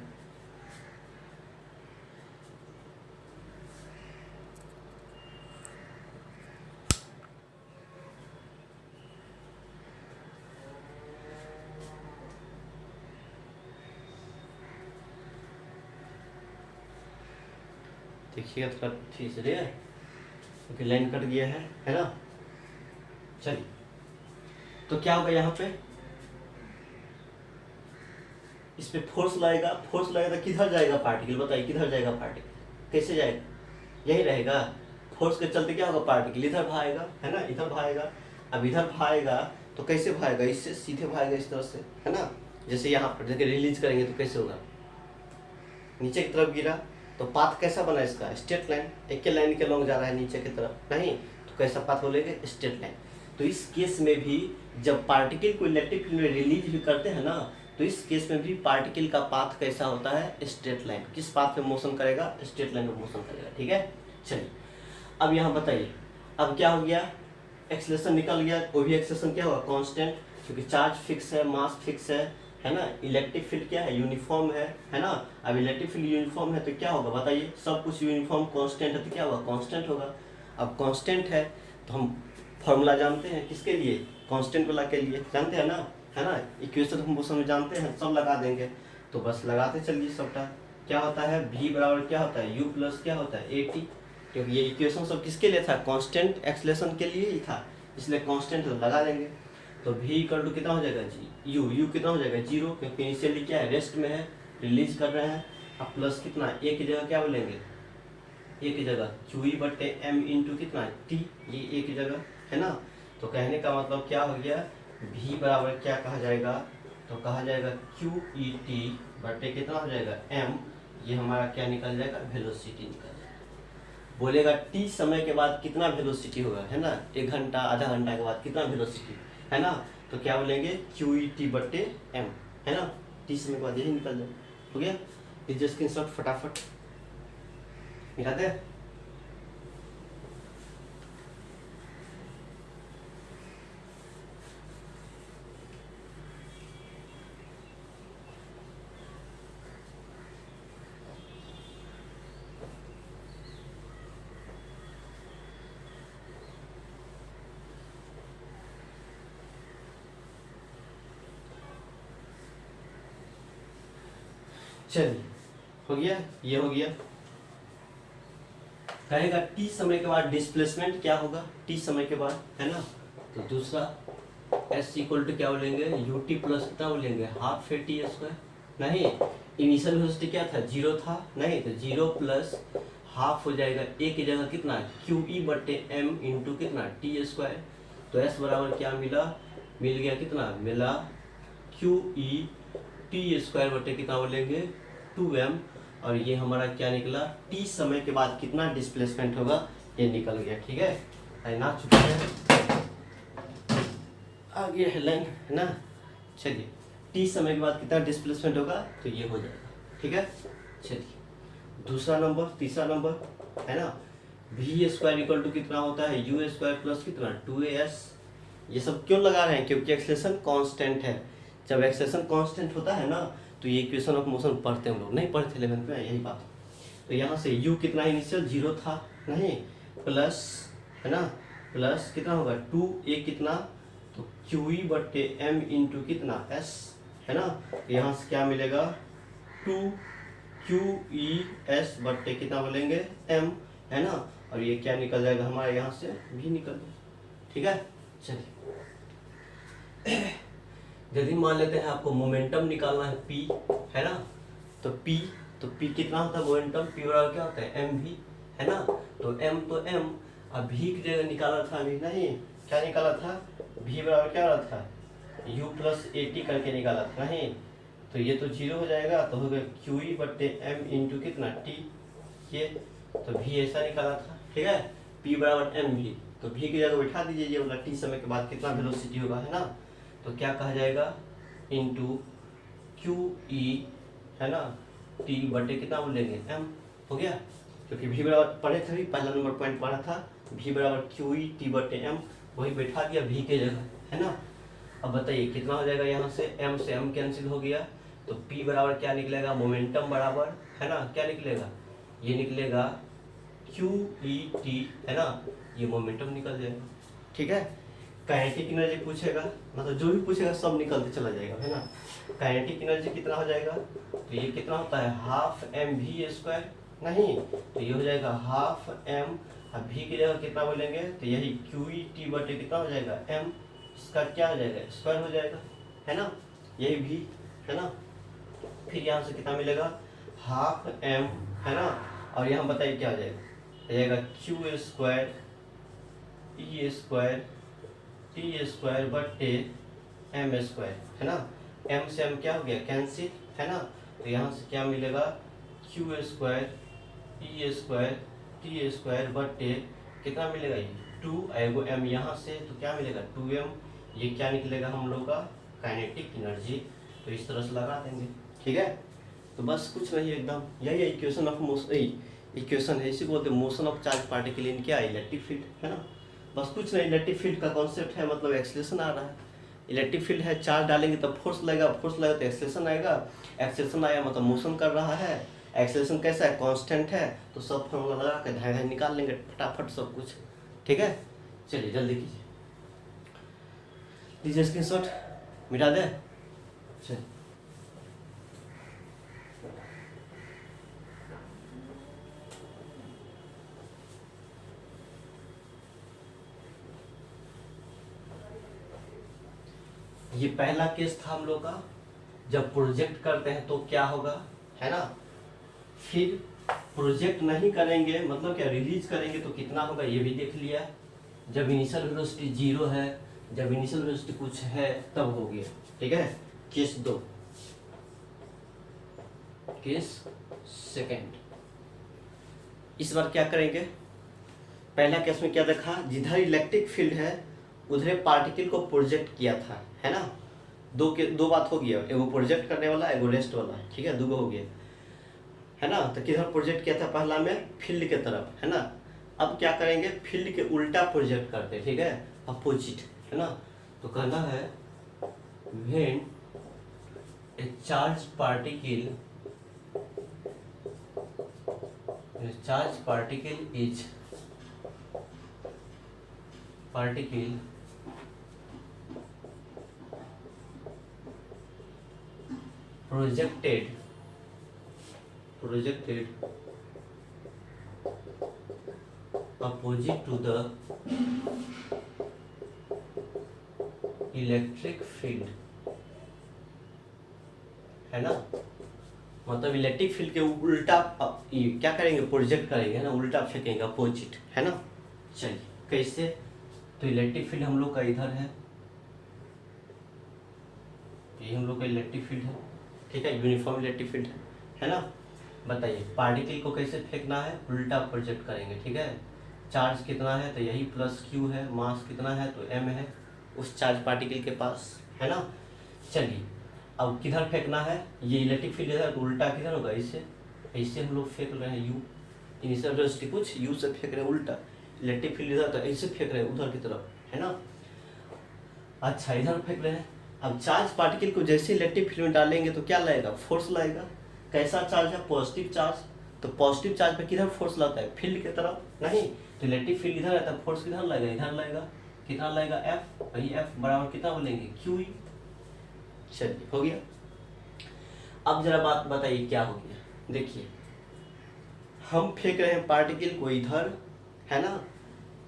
देखिएगा थोड़ा ठीक से, क्योंकि लाइन कट गया है ना। चलिए तो क्या होगा यहाँ पे, इस पे फोर्स लगेगा, फोर्स लगेगा तो किधर जाएगा पार्टिकल, बताइए किधर जाएगा पार्टिकल, कैसे जाएगा, यही रहेगा। फोर्स के चलते क्या होगा, पार्टिकल इधर भागेगा, है ना, इधर भागेगा। अब इधर भागेगा तो कैसे भागेगा, इससे सीधे भागेगा इस तरह से, है ना। जैसे यहाँ पर देखिए रिलीज करेंगे तो कैसे होगा, नीचे की तरफ गिरा, तो पाथ कैसा बना इसका, स्ट्रेट लाइन, एक के लाइन के लॉन्ग जा रहा है नीचे की तरफ, नहीं तो कैसा पाथ बोलेंगे, स्ट्रेट लाइन। तो इस केस में भी जब पार्टिकल को इलेक्ट्रिक फील्ड में रिलीज भी करते हैं ना, तो इस केस में भी पार्टिकल का पाथ कैसा होता है, स्ट्रेट लाइन। किस पाथ पे मोशन करेगा, स्ट्रेट लाइन पे मोशन करेगा, ठीक है। चलिए अब यहाँ बताइए, अब क्या हो गया, एक्सेलरेशन निकल गया, वो भी एक्सेलरेशन क्या होगा, कांस्टेंट, क्योंकि चार्ज फिक्स है, मास फिक्स है ना। इलेक्ट्रिक फील्ड क्या है, यूनिफॉर्म है ना। अब इलेक्ट्रिक फील्ड यूनिफॉर्म है तो क्या होगा बताइए, सब कुछ यूनिफॉर्म कांस्टेंट है तो क्या होगा, कांस्टेंट होगा। अब कांस्टेंट है तो हम फॉर्मूला जानते हैं किसके लिए, कांस्टेंट वाला के लिए जानते हैं ना, है ना। इक्वेशन हम मोशन में जानते हैं, सब लगा देंगे, तो बस लगाते चलिए सबका। क्या होता है, v बराबर क्या होता है, u प्लस क्या होता है, at, क्योंकि ये इक्वेशन सब किसके लिए था, कांस्टेंट एक्सेलरेशन के लिए ही था, इसलिए कांस्टेंट लगा देंगे। तो v इक्वल टू कितना हो जाएगा, जी u कितना हो जाएगा, 0, क्योंकि इनिशियली क्या है, रेस्ट में है, रिलीज कर रहे हैं। अब प्लस कितना, a की जगह क्या बोलेंगे, a की जगह QE बटे m इंटू कितना t, ये a की जगह, है ना। तो कहने का मतलब क्या हो गया, v बराबर क्या कहा जाएगा, तो कहा जाएगा QET बटे कितना हो जाएगा m, ये हमारा क्या निकल जाएगा, वेलोसिटी निकल जाएगा। बोलेगा t समय के बाद कितना वेलोसिटी होगा, है ना, 1 घंटा आधा घंटा के बाद कितना वेलोसिटी, है ना। तो क्या बोलेंगे, QET बटे m, है ना, t समय के बाद यही निकल जाए। हो गया, लीजिए स्क्रीनशॉट फटाफट मिलाते हैं। चलिए हो गया, ये हो गया। कहेगा t समय के बाद डिस्प्लेसमेंट क्या होगा, t समय के बाद, है ना। तो दूसरा s इक्वल टू क्या बोलेंगे, ut प्लस कितना बोलेंगे, हाफ ए टी स्क्वायर, नहीं इनिशियल वेलोसिटी क्या था, 0 था, नहीं तो 0 प्लस हाफ हो जाएगा, a की जगह कितना, QE बटे m इंटू कितना t स्क्वायर। तो s बराबर क्या मिला, मिल गया कितना, मिला QE t स्क्वायर बटे कितना बोलेंगे 2m, और ये हमारा क्या निकला, t समय के बाद कितना डिस्प्लेसमेंट होगा, ये निकल गया, ठीक है ना। चुके हैं आगे हेडलाइन, है ना। चलिए t समय के बाद कितना डिस्प्लेसमेंट होगा, तो ये हो जाएगा, ठीक है। चलिए दूसरा नंबर, तीसरा नंबर, है ना, v स्क्वायर इक्वल टू कितना होता है, u स्क्वायर प्लस कितना 2as। ये सब क्यों लगा रहे हैं, क्योंकि एक्सेलरेशन कांस्टेंट है। जब एक्सेलरेशन कांस्टेंट होता है ना, तो ये इक्वेशन ऑफ मोशन पढ़ते हैं हम लोग, नहीं पढ़ते 11th में, यही बात। तो यहाँ से u कितना इनिशियल 0 था, नहीं प्लस, है ना, प्लस कितना होगा 2a कितना, तो QE बटे m इंटू कितना s, है ना। यहाँ से क्या मिलेगा 2QES बटे कितना बोलेंगे m, है ना। और ये क्या निकल जाएगा हमारे यहाँ से भी निकल जाएगा, ठीक है। चलिए यदि मान लेते हैं आपको मोमेंटम निकालना है p, है ना, तो p कितना होता है मोमेंटम, p बराबर क्या होता है mv, है ना। तो m, अब v की जगह निकाला था अभी, नहीं क्या निकाला था, v बराबर क्या रहा था, u प्लस at करके निकाला था, नहीं तो ये तो 0 हो जाएगा, तो हो गया QE बटे m इंटू कितना t, ये तो v ऐसा निकाला था, ठीक है। p बराबर mv, तो v की जगह बैठा दीजिए, ये वाला t समय के बाद कितना वेलोसिटी होगा, है ना। तो क्या कहा जाएगा, इंटू QE, है ना, t बटे कितना बोलेंगे m, हो गया। क्योंकि v बराबर पढ़े थे, पहला नंबर पॉइंट पढ़ा था, v बराबर QE t बटे m, वही बैठा दिया v के जगह, है ना। अब बताइए कितना हो जाएगा, यहाँ से m कैंसिल हो गया, तो p बराबर क्या निकलेगा, मोमेंटम बराबर, है ना, क्या निकलेगा, ये निकलेगा QET, है ना, ये मोमेंटम निकल जाएगा, ठीक है। काइनेटिक एनर्जी पूछेगा, मतलब जो भी पूछेगा सब निकलते चला जाएगा, है ना। काइनेटिक एनर्जी कितना हो जाएगा, तो ये कितना होता है हाफ mv स्क्वायर, नहीं तो ये हो जाएगा हाफ m, अब v की जगह कितना बोलेंगे, तो यही QET बटे कितना हो जाएगा m, इसका क्या हो जाएगा, स्क्वायर हो जाएगा, है ना, यही भी, है ना। फिर यहाँ से कितना मिलेगा, हाफ m, है ना, और यहाँ बताइए क्या हो जाएगा Q square E square T square बटे एम स्क्वायर, है ना। m से m क्या हो गया, कैंसिल, है ना। तो यहाँ से क्या मिलेगा, Q square E square T square बटे कितना मिलेगा, ये 2 एगो m यहाँ से, तो क्या मिलेगा 2m, ये क्या निकलेगा हम लोग का काइनेटिक एनर्जी। तो इस तरह से लगा देंगे, ठीक है। तो बस कुछ नहीं, एकदम यही है इक्वेशन ऑफ मोशन, इक्वेशन है, इसी को बोलते हैं motion of charge particle in क्या, इलेक्ट्रिक फील्ड, है ना। बस कुछ नहीं, इलेक्ट्रिक फील्ड का कॉन्सेप्ट है, मतलब एक्सेलरेशन आ रहा है। इलेक्ट्रिक फील्ड है, चार्ज डालेंगे तो फोर्स लगेगा, फोर्स लगेगा तो एक्सेलरेशन आएगा, एक्सेलरेशन आया मतलब मोशन कर रहा है। एक्सेलरेशन कैसा है, कांस्टेंट है, तो सब फॉर्मूला लगा के धाय धाय निकाल लेंगे फटाफट सब कुछ, ठीक है। चलिए जल्दी कीजिए, लीजिए स्क्रीनशॉट, मिटा दे। चलिए ये पहला केस था हम लोग का, जब प्रोजेक्ट करते हैं तो क्या होगा, है ना। फिर प्रोजेक्ट नहीं करेंगे मतलब क्या, रिलीज करेंगे तो कितना होगा ये भी देख लिया। जब इनिशियल वेलोसिटी 0 है, जब इनिशियल वेलोसिटी कुछ है तब हो गया, ठीक है। केस 2, केस सेकंड, इस बार क्या करेंगे, पहला केस में क्या देखा, जिधर इलेक्ट्रिक फील्ड है उधर पार्टिकल को प्रोजेक्ट किया था, है ना। दो बात हो गया, एगो प्रोजेक्ट करने वाला, एगो रेस्ट वाला, ठीक है, दो हो गया, है ना। तो किधर प्रोजेक्ट किया था, पहला में फील्ड के तरफ, है ना। अब क्या करेंगे, फील्ड के उल्टा प्रोजेक्ट करते, ठीक है, अपोजिट, है ना। तो कहना है when A charge particle is projected opposite to the electric field, है ना। मतलब इलेक्ट्रिक फील्ड के उल्टा क्या करेंगे, प्रोजेक्ट करेंगे, है ना, उल्टा फेंकेंगे, अपोजिट, है ना। चलिए कैसे, तो इलेक्ट्रिक फील्ड हम लोग का इधर है, ये हम लोग का इलेक्ट्रिक फील्ड है, ठीक है, यूनिफॉर्म इलेक्ट्रिक फील्ड है ना। बताइए पार्टिकल को कैसे फेंकना है, उल्टा प्रोजेक्ट करेंगे, ठीक है। चार्ज कितना है, तो यही प्लस क्यू है, मास कितना है तो m है उस चार्ज पार्टिकल के पास, है ना। चलिए अब किधर फेंकना है, ये इलेक्ट्रिक फील्ड है तो उल्टा किधर होगा, ऐसे हम लोग फेंक रहे हैं, यू इनिशियल वेलोसिटी कुछ यू से फेंक रहे हैं उल्टा, इलेक्ट्रिक फील्ड इधर तो ऐसे फेंक रहे हैं उधर की तरफ, है ना। अच्छा इधर फेंक रहे हैं, अब चार्ज पार्टिकल को जैसे इलेक्ट्रिक फील्ड में डालेंगे तो क्या लगेगा, फोर्स लगेगा। कैसा चार्ज है, पॉजिटिव चार्ज, तो पॉजिटिव चार्ज पे किधर फोर्स लगता है, फील्ड की तरफ, नहीं तो इलेक्ट्रिक फील्ड इधर रहता है, फोर्स किधर लगेगा, इधर लगेगा, कितना लगेगा एफ, वही एफ बराबर कितना बोलेंगे क्यू ई। चलिए हो गया। अब जरा बात बताइए क्या हो गया, देखिए हम फेंक रहे हैं पार्टिकल को इधर, है ना,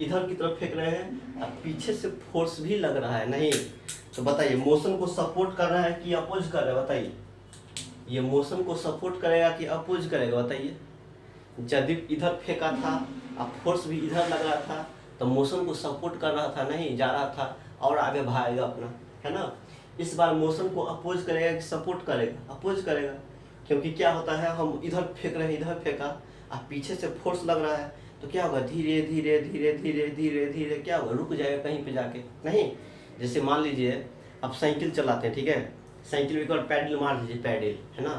इधर की तरफ फेंक रहे हैं, अब पीछे से फोर्स भी लग रहा है, नहीं तो बताइए मोशन को सपोर्ट कर रहा है कि अपोज कर रहा है, बताइए ये मोशन को सपोर्ट करेगा कि अपोज करेगा, बताइए। यदि इधर फेंका था अब फोर्स भी इधर लग रहा था तो मोशन को सपोर्ट कर रहा था, नहीं जा रहा था और आगे भागेगा अपना, है ना। इस बार मोशन को अपोज करेगा कि सपोर्ट करेगा, अपोज करेगा, क्योंकि क्या होता है हम इधर फेंक रहे हैं, इधर फेंका, अब पीछे से फोर्स लग रहा है तो क्या होगा, धीरे धीरे धीरे धीरे धीरे धीरे क्या होगा, रुक जाएगा कहीं पे जाके, नहीं। जैसे मान लीजिए आप साइकिल चलाते हैं, ठीक है, साइकिल एक बार पैडल मार दीजिए, पैडल, है ना,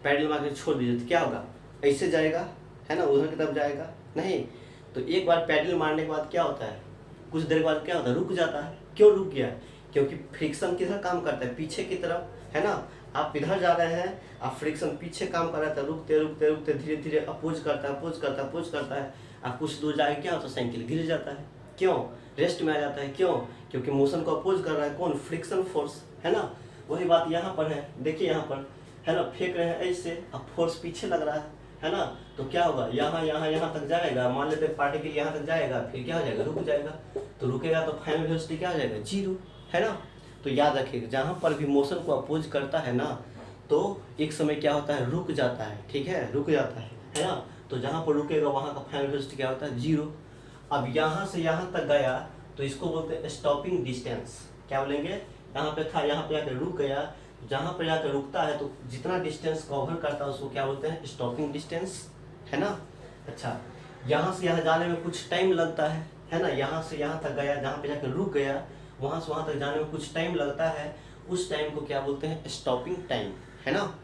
पैडल मार के छोड़ दीजिए तो क्या होगा, ऐसे जाएगा, है ना, उधर की तरफ जाएगा, नहीं तो एक बार पैडल मारने के बाद क्या होता है, कुछ देर के बाद क्या होता है, रुक जाता है। क्यों रुक गया, क्योंकि फ्रिक्शन किधर काम करता है, पीछे की तरफ, है ना। आप इधर जा रहे हैं, आप फ्रिक्शन पीछे काम कर रहा था, रुकते रुकते रुकते धीरे धीरे अपोज करता है, अपोज करता है, अपोज करता है, आप कुछ दूर जाके क्या होता है, साइकिल गिर जाता है, क्यों, रेस्ट में आ जाता है, क्यों, क्योंकि मोशन को अपोज कर रहा है कौन, फ्रिक्शन फोर्स, है ना। वही बात यहाँ पर है, देखिए यहाँ पर, है ना, फेंक रहे हैं ऐसे, अब फोर्स पीछे लग रहा है ना, तो क्या होगा, यहाँ तक जाएगा, मान लेते हैं पार्टिकल यहाँ तक जाएगा, फिर क्या हो जाएगा, रुक जाएगा, तो रुकेगा तो फाइनल वेलोसिटी क्या हो जाएगा, 0, है ना। तो याद रखिएगा जहाँ पर भी मोशन को अपोज करता है ना तो एक समय क्या होता है, रुक जाता है, ठीक है, रुक जाता है ना। तो जहाँ पर रुकेगा वहाँ का फाइनल वेलोसिटी क्या होता है, 0। अब यहाँ से यहाँ तक गया तो इसको बोलते हैं स्टॉपिंग डिस्टेंस। क्या बोलेंगे, यहाँ पे था, यहाँ पे जाकर रुक गया, जहाँ पर जाकर रुकता है तो जितना डिस्टेंस कवर करता है उसको क्या बोलते हैं, स्टॉपिंग डिस्टेंस, है ना। अच्छा, यहाँ से यहाँ जाने में कुछ टाइम लगता है ना। यहाँ से यहाँ तक गया, जहाँ पे जाकर रुक गया, वहाँ से वहाँ तक जाने में कुछ टाइम लगता है, उस टाइम को क्या बोलते हैं, स्टॉपिंग टाइम, है ना।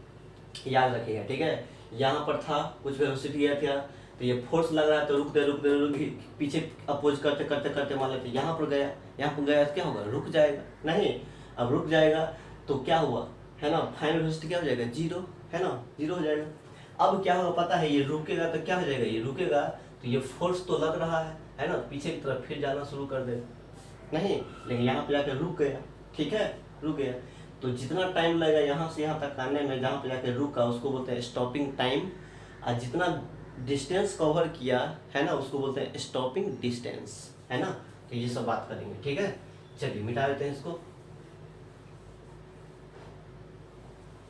याद रखिएगा, ठीक है। यहाँ पर था, कुछ वेलोसिटी गया था, तो ये फोर्स लग रहा है तो रुकते रुकते रुकते पीछे अपोज करते करते करते मान लेते यहाँ पर गया, यहाँ पर गया तो क्या होगा, रुक जाएगा, नहीं। अब रुक जाएगा तो क्या हुआ, है ना, फाइनल वेलोसिटी क्या हो जाएगा, 0, है ना, 0 हो जाएगा। अब क्या होगा पता है, ये रुकेगा तो क्या हो जाएगा, ये रुकेगा तो ये फोर्स तो लग रहा है ना, पीछे की तरफ फिर जाना शुरू कर देगा, नहीं, लेकिन यहाँ पे जाकर रुक गया, ठीक है, रुक गया। तो जितना टाइम लगेगा यहाँ से यहाँ तक आने में, जहाँ पे जाकर रुका उसको बोलते हैं स्टॉपिंग टाइम, और जितना डिस्टेंस कवर किया है ना उसको बोलते हैं स्टॉपिंग डिस्टेंस, है ना। तो ये सब बात करेंगे, ठीक है। चलिए मिटा देते हैं इसको,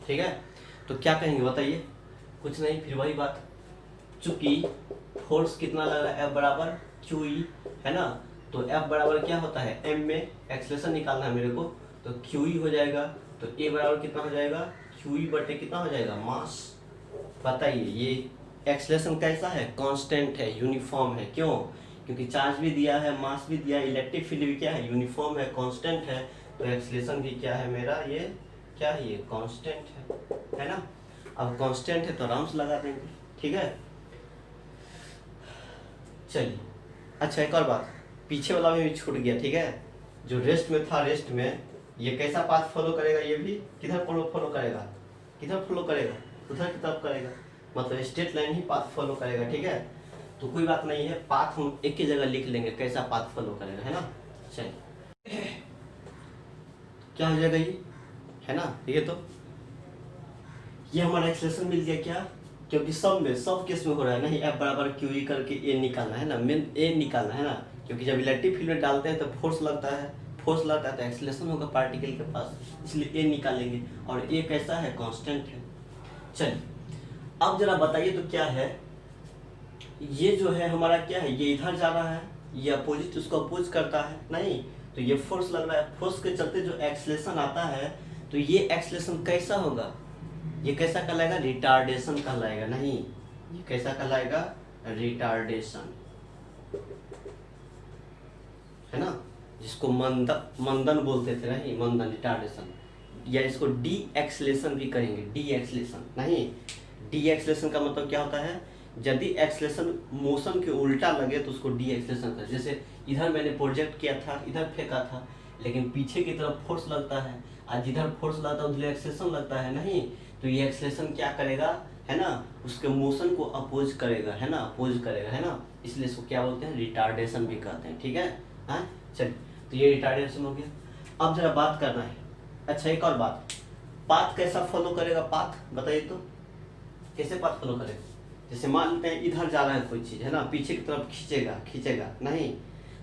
ठीक है। तो क्या कहेंगे बताइए, कुछ नहीं, फिर वही बात, चूंकि फोर्स कितना लग रहा है, F बराबर QE, है ना। तो F बराबर क्या होता है, m में एक्सेलरेशन निकालना है मेरे को, तो QE हो जाएगा, तो A बराबर कितना हो जाएगा, QE बटे कितना हो जाएगा, मास। बताइए ये एक्सेलरेशन कैसा है, कांस्टेंट है, यूनिफॉर्म है, क्यों, क्योंकि चार्ज भी दिया है, मास भी दिया है, इलेक्ट्रिक फील्ड भी क्या है, यूनिफॉर्म है, कांस्टेंट है, तो एक्सेलरेशन भी क्या है मेरा, ये क्या है, ये कांस्टेंट है ना। अब कांस्टेंट है तो आराम से लगा देंगे, ठीक है। चलिए, अच्छा एक और बात, पीछे वाला में भी छूट गया, ठीक है, जो रेस्ट में था, रेस्ट में ये कैसा पाथ फॉलो करेगा, ये भी किधर फॉलो करेगा, किधर फॉलो करेगा, उधर की तरफ करेगा, मतलब स्ट्रेट लाइन ही पाथ फॉलो करेगा, ठीक है। तो कोई बात नहीं है, पाथ हम एक ही जगह लिख लेंगे कैसा पाथ फॉलो करेगा, है ना। चलिए क्या हो जाएगा ये, है ना, ये तो ये हमारा एक्सेलरेशन मिल गया, क्या, क्योंकि सब केस में हो रहा है ना, F बराबर QE करके A निकालना है ना, मेन A निकालना है ना, क्योंकि जब इलेक्ट्रिक फील्ड में डालते हैं तो फोर्स लगता है तो एक्सेलरेशन होगा पार्टिकल के पास, इसलिए A निकालेंगे, और A कैसा है, कांस्टेंट है। चलिए अब जरा बताइए तो क्या है, ये जो है हमारा क्या है, ये इधर जा रहा है, ये अपोजिट उसको अपोज करता है, नहीं, तो ये फोर्स लग रहा है, फोर्स के चलते जो एक्सेलरेशन आता है तो ये एक्सेलरेशन कैसा होगा, ये कैसा कहलाएगा, रिटार्डेशन कहलाएगा, नहीं, ये कैसा कहलाएगा, रिटार्डेशन, है ना, जिसको मंदन बोलते थे, नहीं, मंदन, रिटार्डेशन, या इसको डी एक्सेलरेशन भी कहेंगे, डी एक्सेलरेशन, नहीं, डी एक्सेलरेशन का मतलब क्या होता है, यदि एक्सेलरेशन मोशन के उल्टा लगे तो उसको डी एक्सेलरेशन का, जैसे इधर मैंने प्रोजेक्ट किया था, इधर फेंका था, लेकिन पीछे की तरफ फोर्स लगता है, और जिधर फोर्स लगता है उधर एक्सेलरेशन लगता है, नहीं, तो ये एक्सेलरेशन क्या करेगा, है ना, उसके मोशन को अपोज करेगा, है ना, अपोज करेगा, है ना, इसलिए इसको क्या बोलते हैं, रिटार्डेशन भी कहते हैं, ठीक है। हाँ चलिए, तो ये रिटार्डेशन हो गया। अब जरा बात करना है, अच्छा एक और बात, पाथ कैसा फॉलो करेगा, पाथ बताइए तो, कैसे पाथ फॉलो करेगा, जैसे मान लेते हैं इधर जा रहा है कोई चीज़, है ना, पीछे की तरफ खींचेगा, नहीं,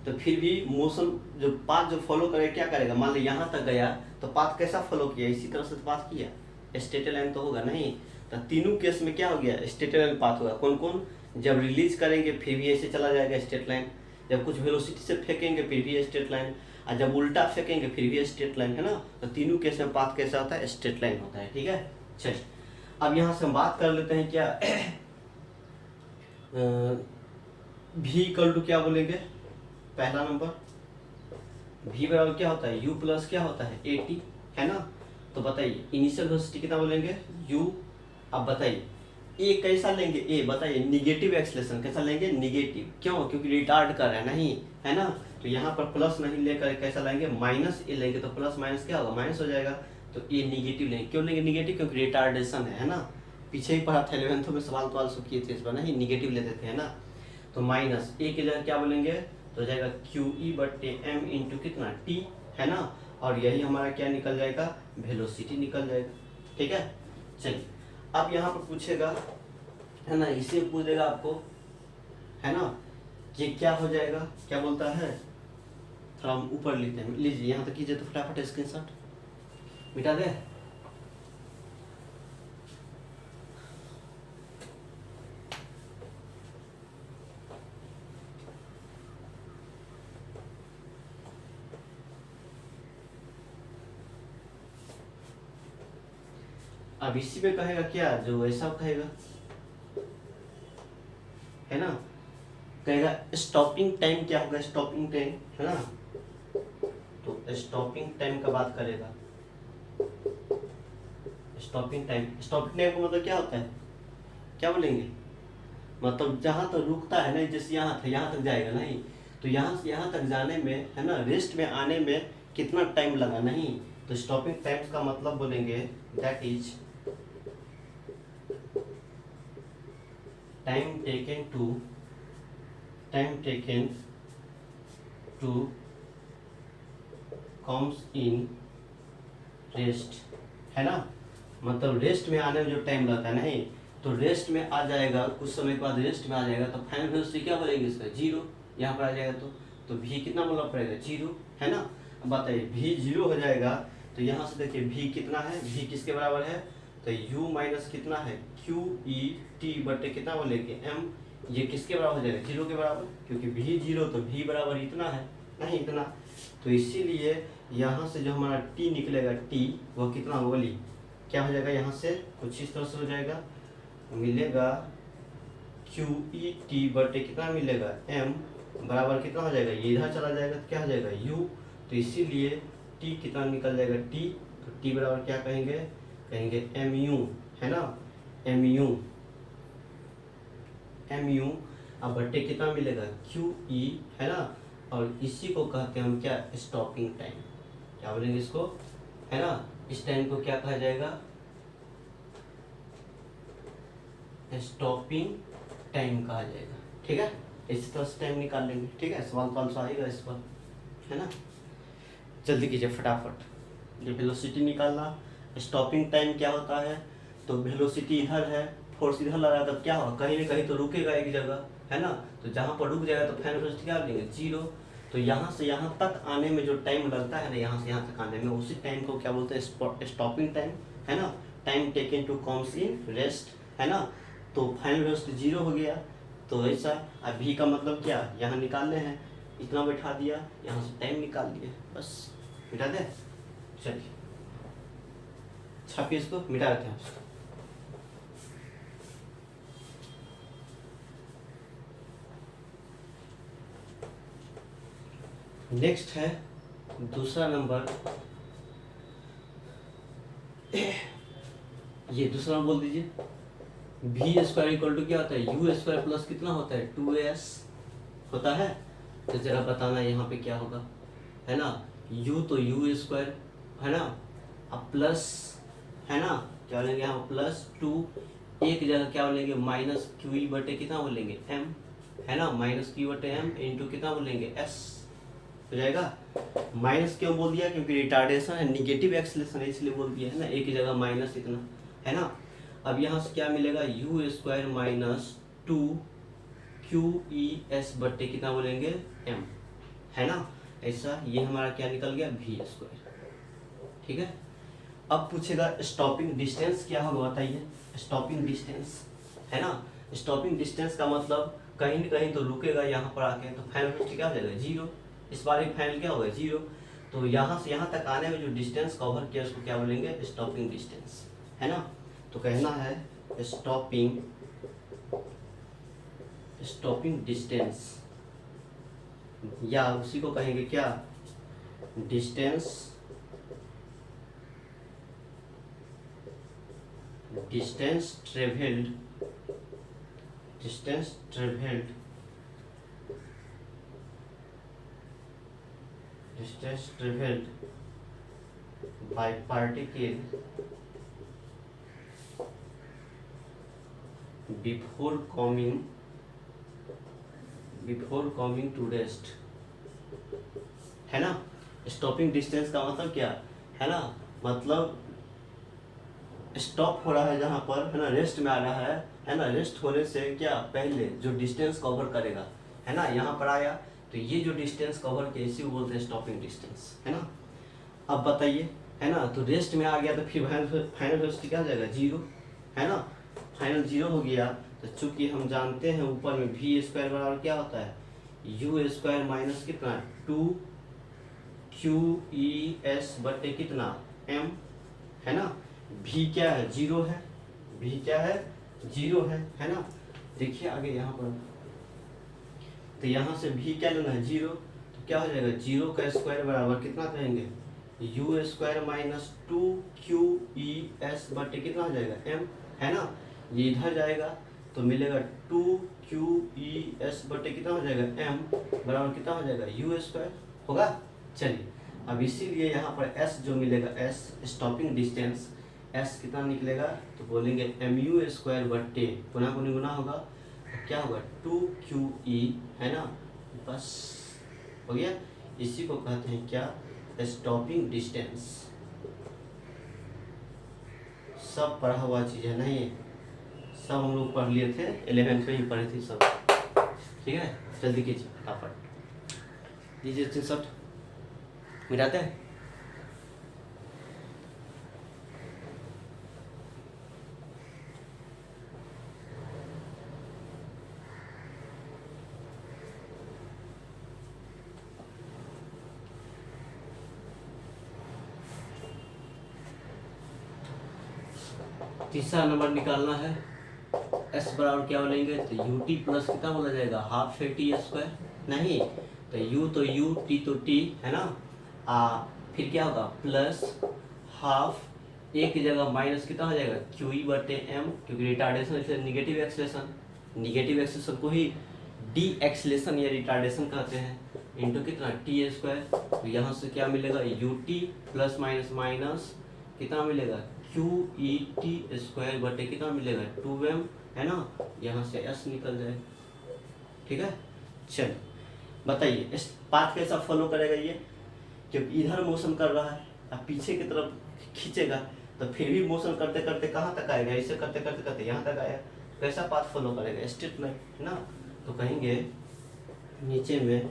तो फिर भी मोशन जो पाथ जो फॉलो करेगा क्या करेगा, मान लो यहाँ तक गया तो पाथ कैसा फॉलो किया, इसी तरह से पाथ किया, स्ट्रेट लाइन तो होगा, नहीं, तो तीनों केस में क्या हो गया, स्ट्रेट लाइन पाथ होगा। कौन कौन, जब रिलीज करेंगे फिर भी ऐसे चला जाएगा स्ट्रेट लाइन, जब कुछ वेलोसिटी से फेंकेंगे फिर भी स्ट्रेट लाइन, और जब उल्टा फेंकेंगे फिर भी स्ट्रेट लाइन, है ना, तो तीनों केस में पाथ कैसा होता है, स्ट्रेट लाइन होता है, ठीक है। चलिए अब यहाँ से हम बात कर लेते हैं क्या, भी इक्वल टू क्या बोलेंगे, पहला नंबर भी बराबर क्या होता है, u प्लस क्या होता है, AT, है ना। तो बताइए इनिशियल वेलोसिटी कितना बोलेंगे, u। अब बताइए ए कैसा लेंगे, ए बताइए, निगेटिव एक्सेलरेशन कैसा लेंगे, निगेटिव, क्यों, क्योंकि रिटार्ड कर रहा है, नहीं, है ना, तो यहाँ पर प्लस नहीं लेकर कैसा लेंगे, माइनस ए लेंगे, तो प्लस माइनस क्या होगा, माइनस हो जाएगा, तो ए निगेटिव लेंगे, क्यों लेंगे निगेटिव, क्योंकि रिटार्डेशन है ना, पीछे ही पढ़ा था 11th में सवाल सब किए थे इस बार, नहीं, निगेटिव लेते थे, है ना, तो माइनस ए के जगह क्या बोलेंगे, तो जाएगा QE बटे m इंटू कितना T, है ना, और यही हमारा क्या निकल जाएगा, वेलोसिटी निकल जाएगा, ठीक है। चलिए अब यहाँ पर पूछेगा, है ना, इसे पूछेगा आपको, है ना, ये क्या हो जाएगा, क्या बोलता है, थोड़ा हम ऊपर लेते हैं, लीजिए यहाँ तक कीजिए तो फटाफट स्क्रीनशॉट मिटा दे। अब इसी पे कहेगा क्या, जो ऐसा कहेगा है ना, कहेगा स्टॉपिंग टाइम क्या होगा, स्टॉपिंग टाइम है ना, तो स्टॉपिंग टाइम का बात करेगा। स्टॉपिंग टाइम का मतलब क्या होता है, क्या बोलेंगे, मतलब जहां तक रुकता है ना, जैसे यहाँ था यहाँ तक जाएगा नहीं, तो यहाँ से यहाँ तक जाने में है ना, रेस्ट में आने में कितना टाइम लगा नहीं, तो स्टॉपिंग टाइम का मतलब बोलेंगे that is time taken to comes in rest, है ना, मतलब रेस्ट में आने में जो टाइम लगता है नहीं, तो रेस्ट में आ जाएगा, कुछ समय के बाद रेस्ट में आ जाएगा, तो फाइनल वेलोसिटी क्या बोलेंगे इसका, जीरो, यहाँ पर आ जाएगा तो v कितना बोलना पड़ेगा, जीरो, है ना। अब बताइए v जीरो हो जाएगा, तो यहाँ से देखिए v कितना है, v किसके बराबर है, तो u माइनस कितना है, q e t बटे कितना बोलेंगे m, ये किसके बराबर हो जाएगा, जीरो के बराबर, क्योंकि v जीरो तो v बराबर इतना है नहीं इतना, तो इसीलिए यहाँ से जो हमारा t निकलेगा, t वह कितना होगा, बोलिए क्या हो जाएगा, यहाँ से कुछ इस तरह से हो जाएगा, मिलेगा क्यू ई टी बटे कितना मिलेगा, m बराबर कितना हो जाएगा, ये इधर चला जाएगा तो क्या हो जाएगा u, तो इसीलिए t कितना निकल जाएगा t, तो t बराबर क्या कहेंगे mu, है ना, mu अब बटे कितना मिलेगा क्यू ई, है ना, और इसी को कहते हैं हम क्या, स्टॉपिंग टाइम, क्या बोलेंगे इसको, है ना, इस टाइम को क्या कहा जाएगा, स्टॉपिंग टाइम कहा जाएगा, ठीक है, इसी तरह से टाइम निकाल लेंगे, ठीक है, सवाल कौन सा आएगा इस पर, है ना, जल्दी कीजिए फटाफट, ये वेलोसिटी निकालना, स्टॉपिंग टाइम क्या होता है, तो वेलोसिटी इधर है, फोर्स इधर लगा तब क्या होगा, कहीं ना कहीं तो रुकेगा एक जगह, है ना, तो जहाँ पर रुक जाएगा तो फाइनल वेलोसिटी क्या लेंगे, जीरो, तो यहाँ से यहाँ तक आने में जो टाइम लगता है ना, यहाँ से यहाँ तक आने में, उसी टाइम को क्या बोलते हैं, स्टॉपिंग टाइम, है ना, time taken to comes in rest, है ना, तो फाइनल वेलोसिटी जीरो हो गया, तो ऐसा, अब v का मतलब क्या, यहाँ निकालने हैं, इतना बैठा दिया, यहाँ से टाइम निकाल दिए, बस मिटा दे, चलिए छापिए इसको, मिटा देते हैं उसको। नेक्स्ट है दूसरा नंबर, ये दूसरा नंबर बोल दीजिए, v स्क्वायर इक्वल टू क्या होता है, u स्क्वायर प्लस कितना होता है, 2s होता है, तो जरा बताना यहाँ पे क्या होगा, है ना, u तो u स्क्वायर, है ना, अब प्लस, है ना, क्या बोलेंगे यहाँ प्लस 2, एक जगह क्या बोलेंगे माइनस क्यू ई बटे कितना बोलेंगे m, है ना, माइनस क्यू बटे m इंटू कितना बोलेंगे s हो जाएगा, माइनस क्यों बोल दिया, क्योंकि रिटार्डेशन है, निगेटिव एक्सेलरेशन है इसलिए बोल दिया, है ना, एक जगह माइनस इतना, है ना, अब यहाँ से क्या मिलेगा, u square minus 2 Q E S बटे कितना बोलेंगे m, है ना, ऐसा, ये हमारा क्या निकल गया, v स्क्वायर, ठीक है। अब पूछेगा स्टॉपिंग डिस्टेंस क्या होगा, बताइए, स्टॉपिंग डिस्टेंस, है ना, स्टॉपिंग डिस्टेंस का मतलब कहीं न कहीं तो रुकेगा यहाँ पर आके, तो फाइनल वेलोसिटी क्या हो जाएगा, जीरो, इस बार फाइनल क्या होगा, जीरो, तो यहाँ से यहाँ तक आने में जो डिस्टेंस कवर किया उसको क्या बोलेंगे, स्टॉपिंग डिस्टेंस, है ना, तो कहना है स्टॉपिंग डिस्टेंस, या उसी को कहेंगे क्या, distance travelled by particle before coming to rest, है ना, स्टॉपिंग डिस्टेंस का मतलब क्या है ना, मतलब स्टॉप हो रहा है जहाँ पर, है ना, रेस्ट में आ रहा है ना, रेस्ट होने से क्या पहले जो डिस्टेंस कवर करेगा, है ना, यहाँ पर आया तो ये जो डिस्टेंस कवर किया इसी को बोलते हैं स्टॉपिंग डिस्टेंस, है ना। अब बताइए, है ना, तो रेस्ट में आ गया तो फिर फाइनल वेलोसिटी क्या हो जाएगा, 0, है ना। फाइनल 0 हो गया तो चूंकि हम जानते हैं ऊपर में v स्क्वायर बराबर क्या होता है, u स्क्वायर माइनस कितना 2qes बटे कितना m, है ना। v क्या है, 0 है, v क्या है, 0 है ना। देखिए आगे यहाँ पर, तो यहाँ से v क्या लेना है, 0, तो क्या हो जाएगा, 0 का स्क्वायर बराबर कितना करेंगे, u स्क्वायर माइनस 2qes बटे कितना हो जाएगा m, है ना। ये इधर जाएगा तो मिलेगा 2qes बटे कितना हो जाएगा m बराबर कितना हो जाएगा, u स्क्वायर होगा। चलिए अब इसीलिए यहाँ पर s जो मिलेगा, s स्टॉपिंग डिस्टेंस s कितना निकलेगा, तो बोलेंगे mu स्क्वायर बटे गुना गुनी गुना होगा, तो क्या होगा 2qe, है ना। बस हो गया, इसी को कहते हैं क्या, स्टॉपिंग डिस्टेंस। सब पढ़ा हुआ चीज़ है नहीं, सब हम लोग पढ़ लिए थे 11th में ही पढ़े थे सब, ठीक है। जल्दी कीजिए फटाफट, दीजिए 63 मिटाते हैं। तीसरा नंबर निकालना है, s बराबर क्या बोलेंगे, तो ut प्लस कितना बोला जाएगा, हाफ है टी स्क्वायर, नहीं तो u तो u, t तो t, है ना। फिर क्या होगा प्लस हाफ, एक की जगह माइनस कितना हो जाएगा qe बटे m, क्योंकि रिटार्डेशन से नेगेटिव एक्सलेशन को ही डी एक्सलेशन या रिटार्डेशन कहते हैं, इंटू कितना टी स्क्वायर। तो यहाँ से क्या मिलेगा, ut प्लस माइनस माइनस कितना मिलेगा, QET स्क्वायर बटे कितना मिलेगा 2m, है ना। यहाँ से s निकल जाए, ठीक है। चलिए बताइए इस पाथ कैसा फॉलो करेगा ये, क्योंकि इधर मोशन कर रहा है, अब पीछे की तरफ खींचेगा तो फिर भी मोशन करते करते कहाँ तक आएगा, इसे करते करते करते यहाँ तक आया, कैसा पाथ फॉलो करेगा, स्ट्रेट लाइन, है ना। तो कहेंगे नीचे में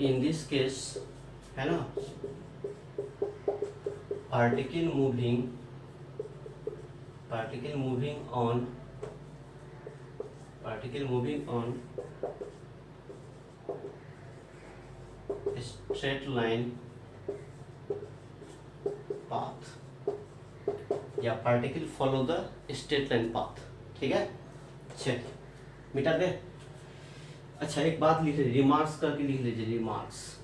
इन दिस केस, है ना, particle moving on straight line path या particle follow the straight line path, ठीक है। चलिए मिटा दे। अच्छा एक बात लिख लीजिए, रिमार्क्स करके लिख लीजिए, रिमार्क्स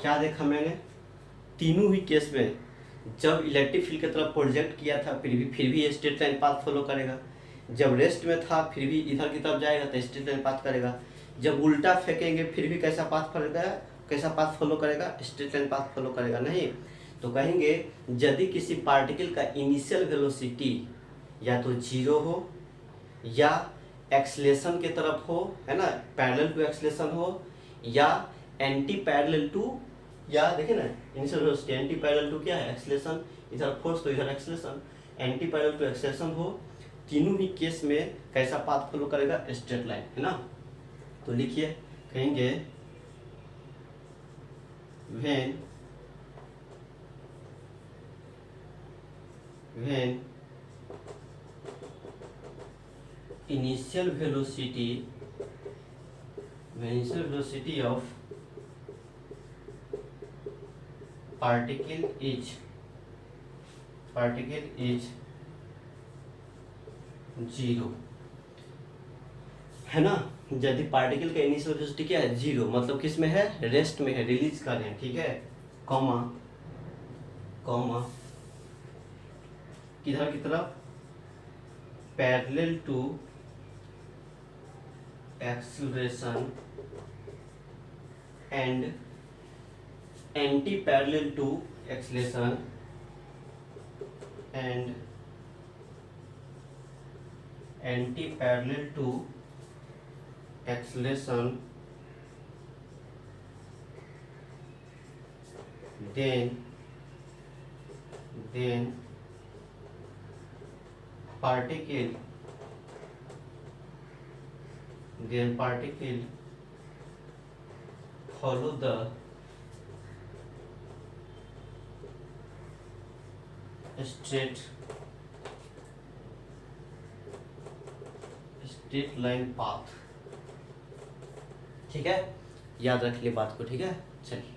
क्या देखा मैंने, तीनों ही केस में जब इलेक्ट्रिक फील्ड की तरफ प्रोजेक्ट किया था फिर भी स्ट्रेट लाइन पाथ फॉलो करेगा, जब रेस्ट में था फिर भी इधर की तरफ जाएगा तो स्ट्रेट लाइन पाथ करेगा, जब उल्टा फेंकेंगे फिर भी कैसा पाथ फॉलो करेगा, स्ट्रेट लाइन पाथ फॉलो करेगा, नहीं। तो कहेंगे यदि किसी पार्टिकल का इनिशियल वेलोसिटी या तो 0 हो या एक्सलेशन की तरफ हो, है ना, पैरेलल टू एक्सलेशन हो, या एंटी पैरेलल टू, या देखिए ना initial velocity anti parallel to क्या है, एक्सलेशन, इधर फोर्स तो इधर acceleration, anti parallel to acceleration हो, तीनों ही केस में कैसा पाथ फॉलो करेगा, स्ट्रेट लाइन, है ना। तो लिखिए, कहेंगे when initial velocity of particle is 0, है ना। यदि पार्टिकल का इनिशियल वेलोसिटी क्या है, 0, मतलब किस में है, रेस्ट में है, रिलीज कर रहे हैं, ठीक है, कॉमा किधर की तरफ, parallel to acceleration and anti parallel to acceleration and anti parallel to acceleration, then particle their particle follow the straight line path। ठीक है, याद रख लिए बात को। ठीक है, चलिए,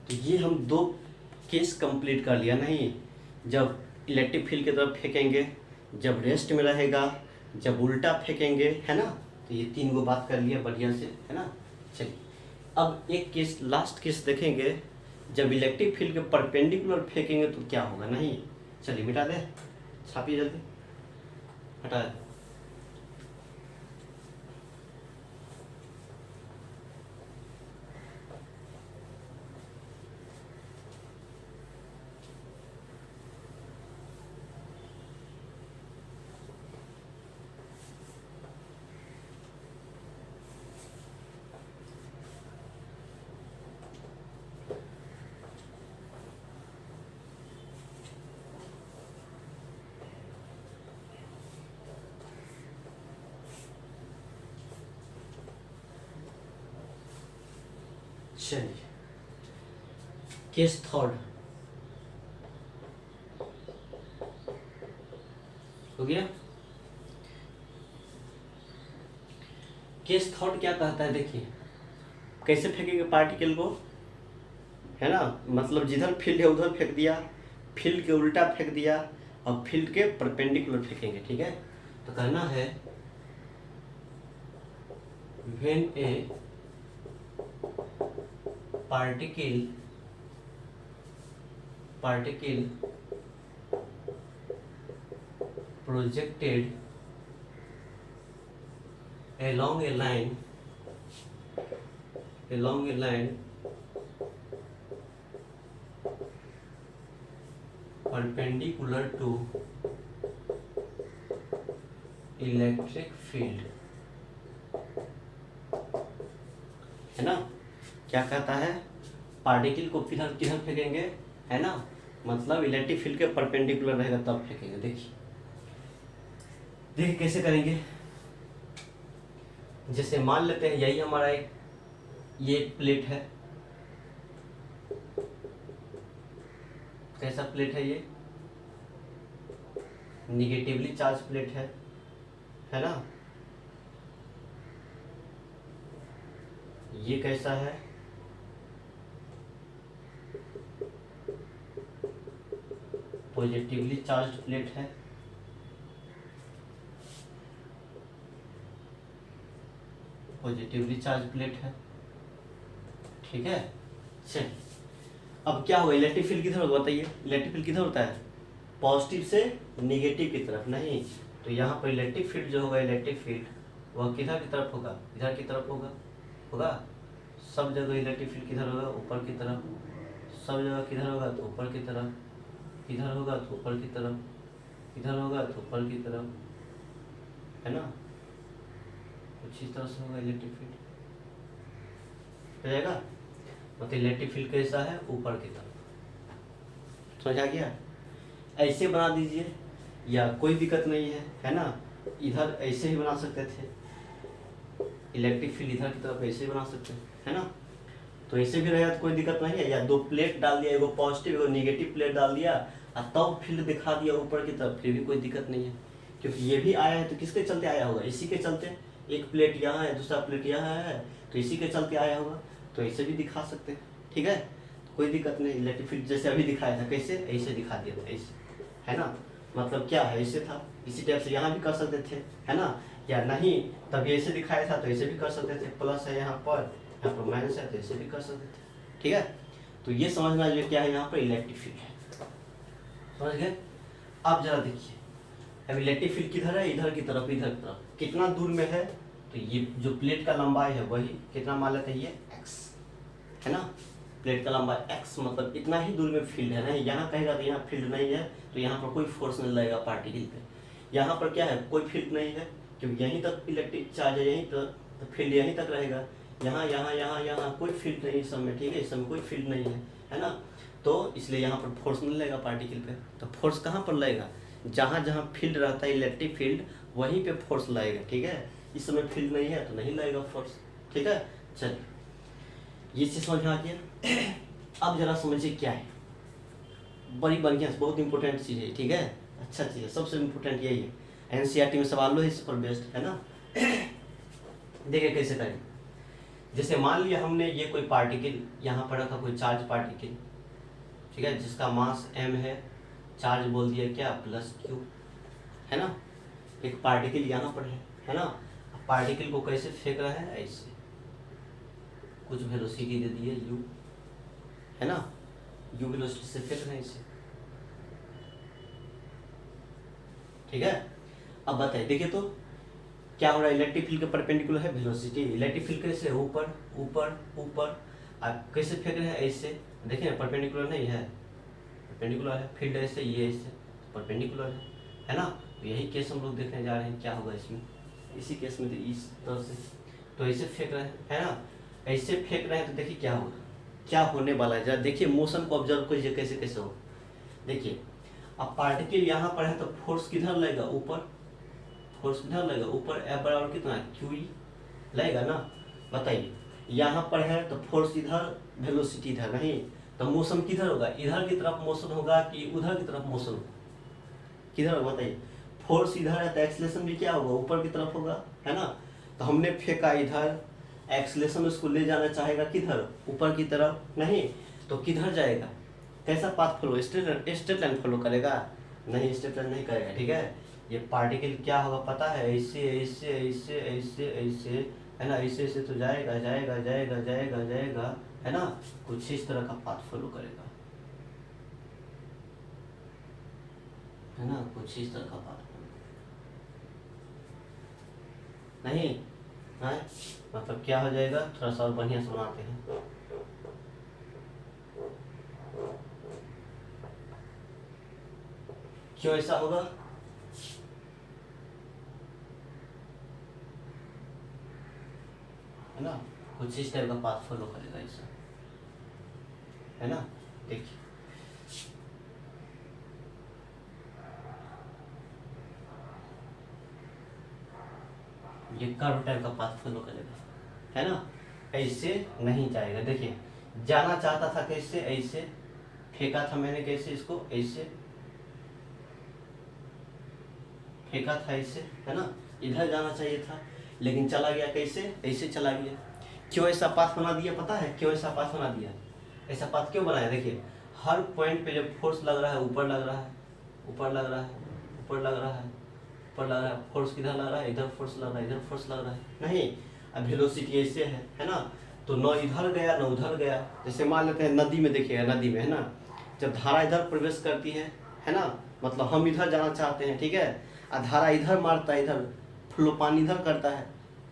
तो ये हम दो केस कंप्लीट कर लिया। नहीं, जब इलेक्ट्रिक फील्ड की तरफ फेंकेंगे, जब रेस्ट में रहेगा, जब उल्टा फेंकेंगे, है ना। तो ये तीन गो बात कर लिया बढ़िया से, है ना। चलिए, अब एक केस, लास्ट केस देखेंगे, जब इलेक्ट्रिक फील्ड के परपेंडिकुलर फेंकेंगे तो क्या होगा। नहीं, चलिए मिटा दे, छापिए जल्दी, हटा दे। चलिए, केस थर्ड हो गया। केस थर्ड क्या कहता है, देखिए कैसे फेंकेंगे पार्टिकल को, है ना। मतलब जिधर फील्ड है उधर फेंक दिया, फील्ड के उल्टा फेंक दिया, और फील्ड के परपेंडिकुलर फेंकेंगे। ठीक है, तो कहना है when A particle projected along a line perpendicular to electric field, है ना। क्या कहता है, पार्टिकल को किधर किधर फेंकेंगे, है ना। मतलब इलेक्ट्रिक फील्ड के परपेंडिकुलर रहेगा तब फेंकेंगे। देखिए कैसे करेंगे। जैसे मान लेते हैं यही हमारा ये प्लेट है। कैसा प्लेट है ये, निगेटिवली चार्ज प्लेट है ना। ये कैसा है, पॉजिटिवली चार्ज प्लेट है। पॉजिटिवली चार्ज प्लेट है। ठीक है, चलिए, अब क्या होगा, इलेक्ट्रिक फील्ड किधर होगा बताइए। इलेक्ट्रिक फील्ड किधर होता है, पॉजिटिव से निगेटिव की तरफ। नहीं, तो यहाँ पर इलेक्ट्रिक फील्ड जो होगा, इलेक्ट्रिक फील्ड वह किधर की तरफ होगा, इधर की तरफ होगा। सब जगह इलेक्ट्रिक फील्ड किधर होगा, ऊपर की तरफ। सब जगह किधर होगा, तो ऊपर की तरफ। इधर होगा तो ऊपर की तरफ, इधर होगा तो ऊपर की तरफ, है ना। कुछ इस तरह से होगा इलेक्ट्रिक फील्ड, हो जाएगा। मतलब इलेक्ट्रिक फील्ड कैसा है, ऊपर की तरफ। समझ आ गया। ऐसे बना दीजिए या कोई दिक्कत नहीं है ना। इधर ऐसे ही बना सकते थे, इलेक्ट्रिक फील्ड इधर की तरफ ऐसे ही बना सकते हैं, है ना। तो ऐसे भी रहेगा तो कोई दिक्कत नहीं है। या दो प्लेट डाल दिया, एगो पॉजिटिव एगो निगेटिव प्लेट डाल दिया, और तब फील्ड दिखा दिया ऊपर की तरफ, फिर भी कोई दिक्कत नहीं है। क्योंकि ये भी आया है तो किसके चलते आया होगा, इसी के चलते। एक प्लेट यहाँ है, दूसरा प्लेट यहाँ है, तो इसी के चलते आया होगा। तो ऐसे भी दिखा सकते हैं, ठीक है, कोई दिक्कत नहीं। इलेक्ट्रिक फील्ड जैसे अभी दिखाया था, कैसे, ऐसे दिखा दिया था, ऐसे, है ना। मतलब क्या है, ऐसे था, इसी टाइप से यहाँ भी कर सकते थे, है ना। या नहीं तभी ऐसे दिखाया था तो ऐसे भी कर सकते थे। प्लस है यहाँ पर माइनस है तो ऐसे भी कर सकते थे, ठीक है। तो ये समझना ये क्या है, यहाँ पर इलेक्ट्रिक फील्ड है, समझ गए। अब जरा देखिए, अब इलेक्ट्रिक फील्ड किधर है, इधर की तरफ, इधर की तरफ कितना दूर में है। तो ये जो प्लेट का लंबाई है वही कितना मान लेते हैं, ये x है ना। प्लेट का लंबाई x मतलब इतना ही दूर में फील्ड है। नहीं यहाँ कहेगा तो यहाँ फील्ड नहीं है, तो यहाँ पर कोई फोर्स नहीं लगेगा पार्टिकल पे। यहाँ पर क्या है, कोई फील्ड नहीं है, क्योंकि यहीं तक इलेक्ट्रिक चार्ज है, यहीं तक, तो फील्ड यहीं तक रहेगा। यहाँ यहाँ यहाँ यहाँ कोई फील्ड नहीं इस समय, ठीक है, इस समय कोई फील्ड नहीं है ना। तो इसलिए यहाँ पर फोर्स नहीं लगेगा पार्टिकल पे। तो फोर्स कहाँ पर लगेगा, जहाँ जहाँ फील्ड रहता है इलेक्ट्रिक फील्ड, वहीं पे फोर्स लगेगा, ठीक है। इस समय फील्ड नहीं है तो नहीं लगेगा फोर्स। ठीक है, चलिए ये चीज समझ में आ गया। अब जरा समझिए क्या है, बड़ी बढ़िया बहुत इंपॉर्टेंट चीज है। ठीक है, अच्छा चीज है, सबसे इंपॉर्टेंट यही है, एनसीईआरटी में सवाल लो इस पर बेस्ड है ना। देखिए कैसे करें, जैसे मान लिया हमने ये कोई पार्टिकल यहाँ पर रखा, कोई चार्ज पार्टिकल, ठीक है, जिसका मास m है, चार्ज बोल दिया क्या प्लस q, है ना। एक पार्टिकल यहाँ पर है ना। पार्टिकल को कैसे फेंक रहा है, ऐसे कुछ वेलोसिटी दे दी है u, है ना, u वेलोसिटी से फेंक रहे हैं इसे। ठीक है, अब बताइए, देखिए तो क्या हो रहा है, इलेक्ट्रिक फील्ड के परपेंडिकुलर है वेलोसिटी, इलेक्ट्रिक फील्ड कैसे ऊपर ऊपर ऊपर, आप कैसे फेंक रहे हैं ऐसे, देखिए ना परपेंडिकुलर नहीं है, परपेंडिकुलर है, फील्ड ऐसे, ये ऐसे परपेंडिकुलर है ना। तो यही केस हम लोग देखने जा रहे हैं क्या होगा इसमें, इसी केस में तो इस तरह से, तो ऐसे फेंक रहे हैं, है ना, ऐसे फेंक रहे हैं, तो देखिए क्या होगा, क्या होने वाला है, जरा देखिए मोशन को ऑब्जर्व कीजिए कैसे कैसे हो। देखिए अब पार्टिकल यहाँ पर है तो फोर्स किधर लगेगा, ऊपर, फोर्स किधर लगेगा ऊपर, F बराबर कितना QE लगेगा ना। बताइए यहाँ पर है तो फोर्स इधर, वेलोसिटी इधर, नहीं तो मोशन किधर होगा, इधर की तरफ मोशन होगा कि उधर की तरफ मोशन होगा, किधर होगा बताइए। फोर्स इधर है तो एक्सलेशन भी क्या होगा, ऊपर की तरफ होगा, है ना। तो हमने फेंका इधर, एक्सलेशन उसको ले जाना चाहेगा किधर, ऊपर की तरफ, नहीं तो किधर जाएगा, कैसा path follow, straight line follow करेगा, नहीं स्ट्रेट लाइन नहीं करेगा। ठीक है, ये पार्टिकल क्या होगा पता है, ऐसे ऐसे ऐसे ऐसे ऐसे, है ना, ऐसे ऐसे तो जाएगा जाएगा जाएगा जाएगा जाएगा, है ना, कुछ इस तरह का पाथ फॉलो करेगा, है ना, कुछ इस तरह का पाथ फॉलो, नहीं है, मतलब क्या हो जाएगा, थोड़ा सा और बढ़िया से बनाते हैं। क्यों ऐसा होगा, है ना, कुछ इस टाइप का पाथ फॉलो करेगा ऐसा, है ना। देखिए ये कर्व टाइप का पाथ फॉलो करेगा, है ना, ऐसे नहीं जाएगा। देखिए जाना चाहता था कैसे, ऐसे फेंका था मैंने, कैसे इसको ऐसे फेंका था ऐसे, है ना, इधर जाना चाहिए था लेकिन चला गया कैसे, ऐसे चला गया। क्यों ऐसा पाथ बना दिया पता है, क्यों ऐसा पाथ बना दिया, ऐसा पाथ क्यों बनाया, देखिए हर पॉइंट पे जब फोर्स लग रहा है, ऊपर लग रहा है, ऊपर लग रहा है, ऊपर लग रहा है, ऊपर लग रहा है, फोर्स किधर लग रहा है, इधर फोर्स लग रहा है, इधर फोर्स लग रहा है, नहीं अब वेलोसिटी ऐसे है ना, तो न इधर गया न उधर गया। जैसे मान लेते हैं नदी में, देखिएगा नदी में, है ना, जब धारा इधर प्रवेश करती है ना, मतलब हम इधर जाना चाहते हैं, ठीक है, धारा इधर मारता है, इधर फ्लो, पानी इधर करता है,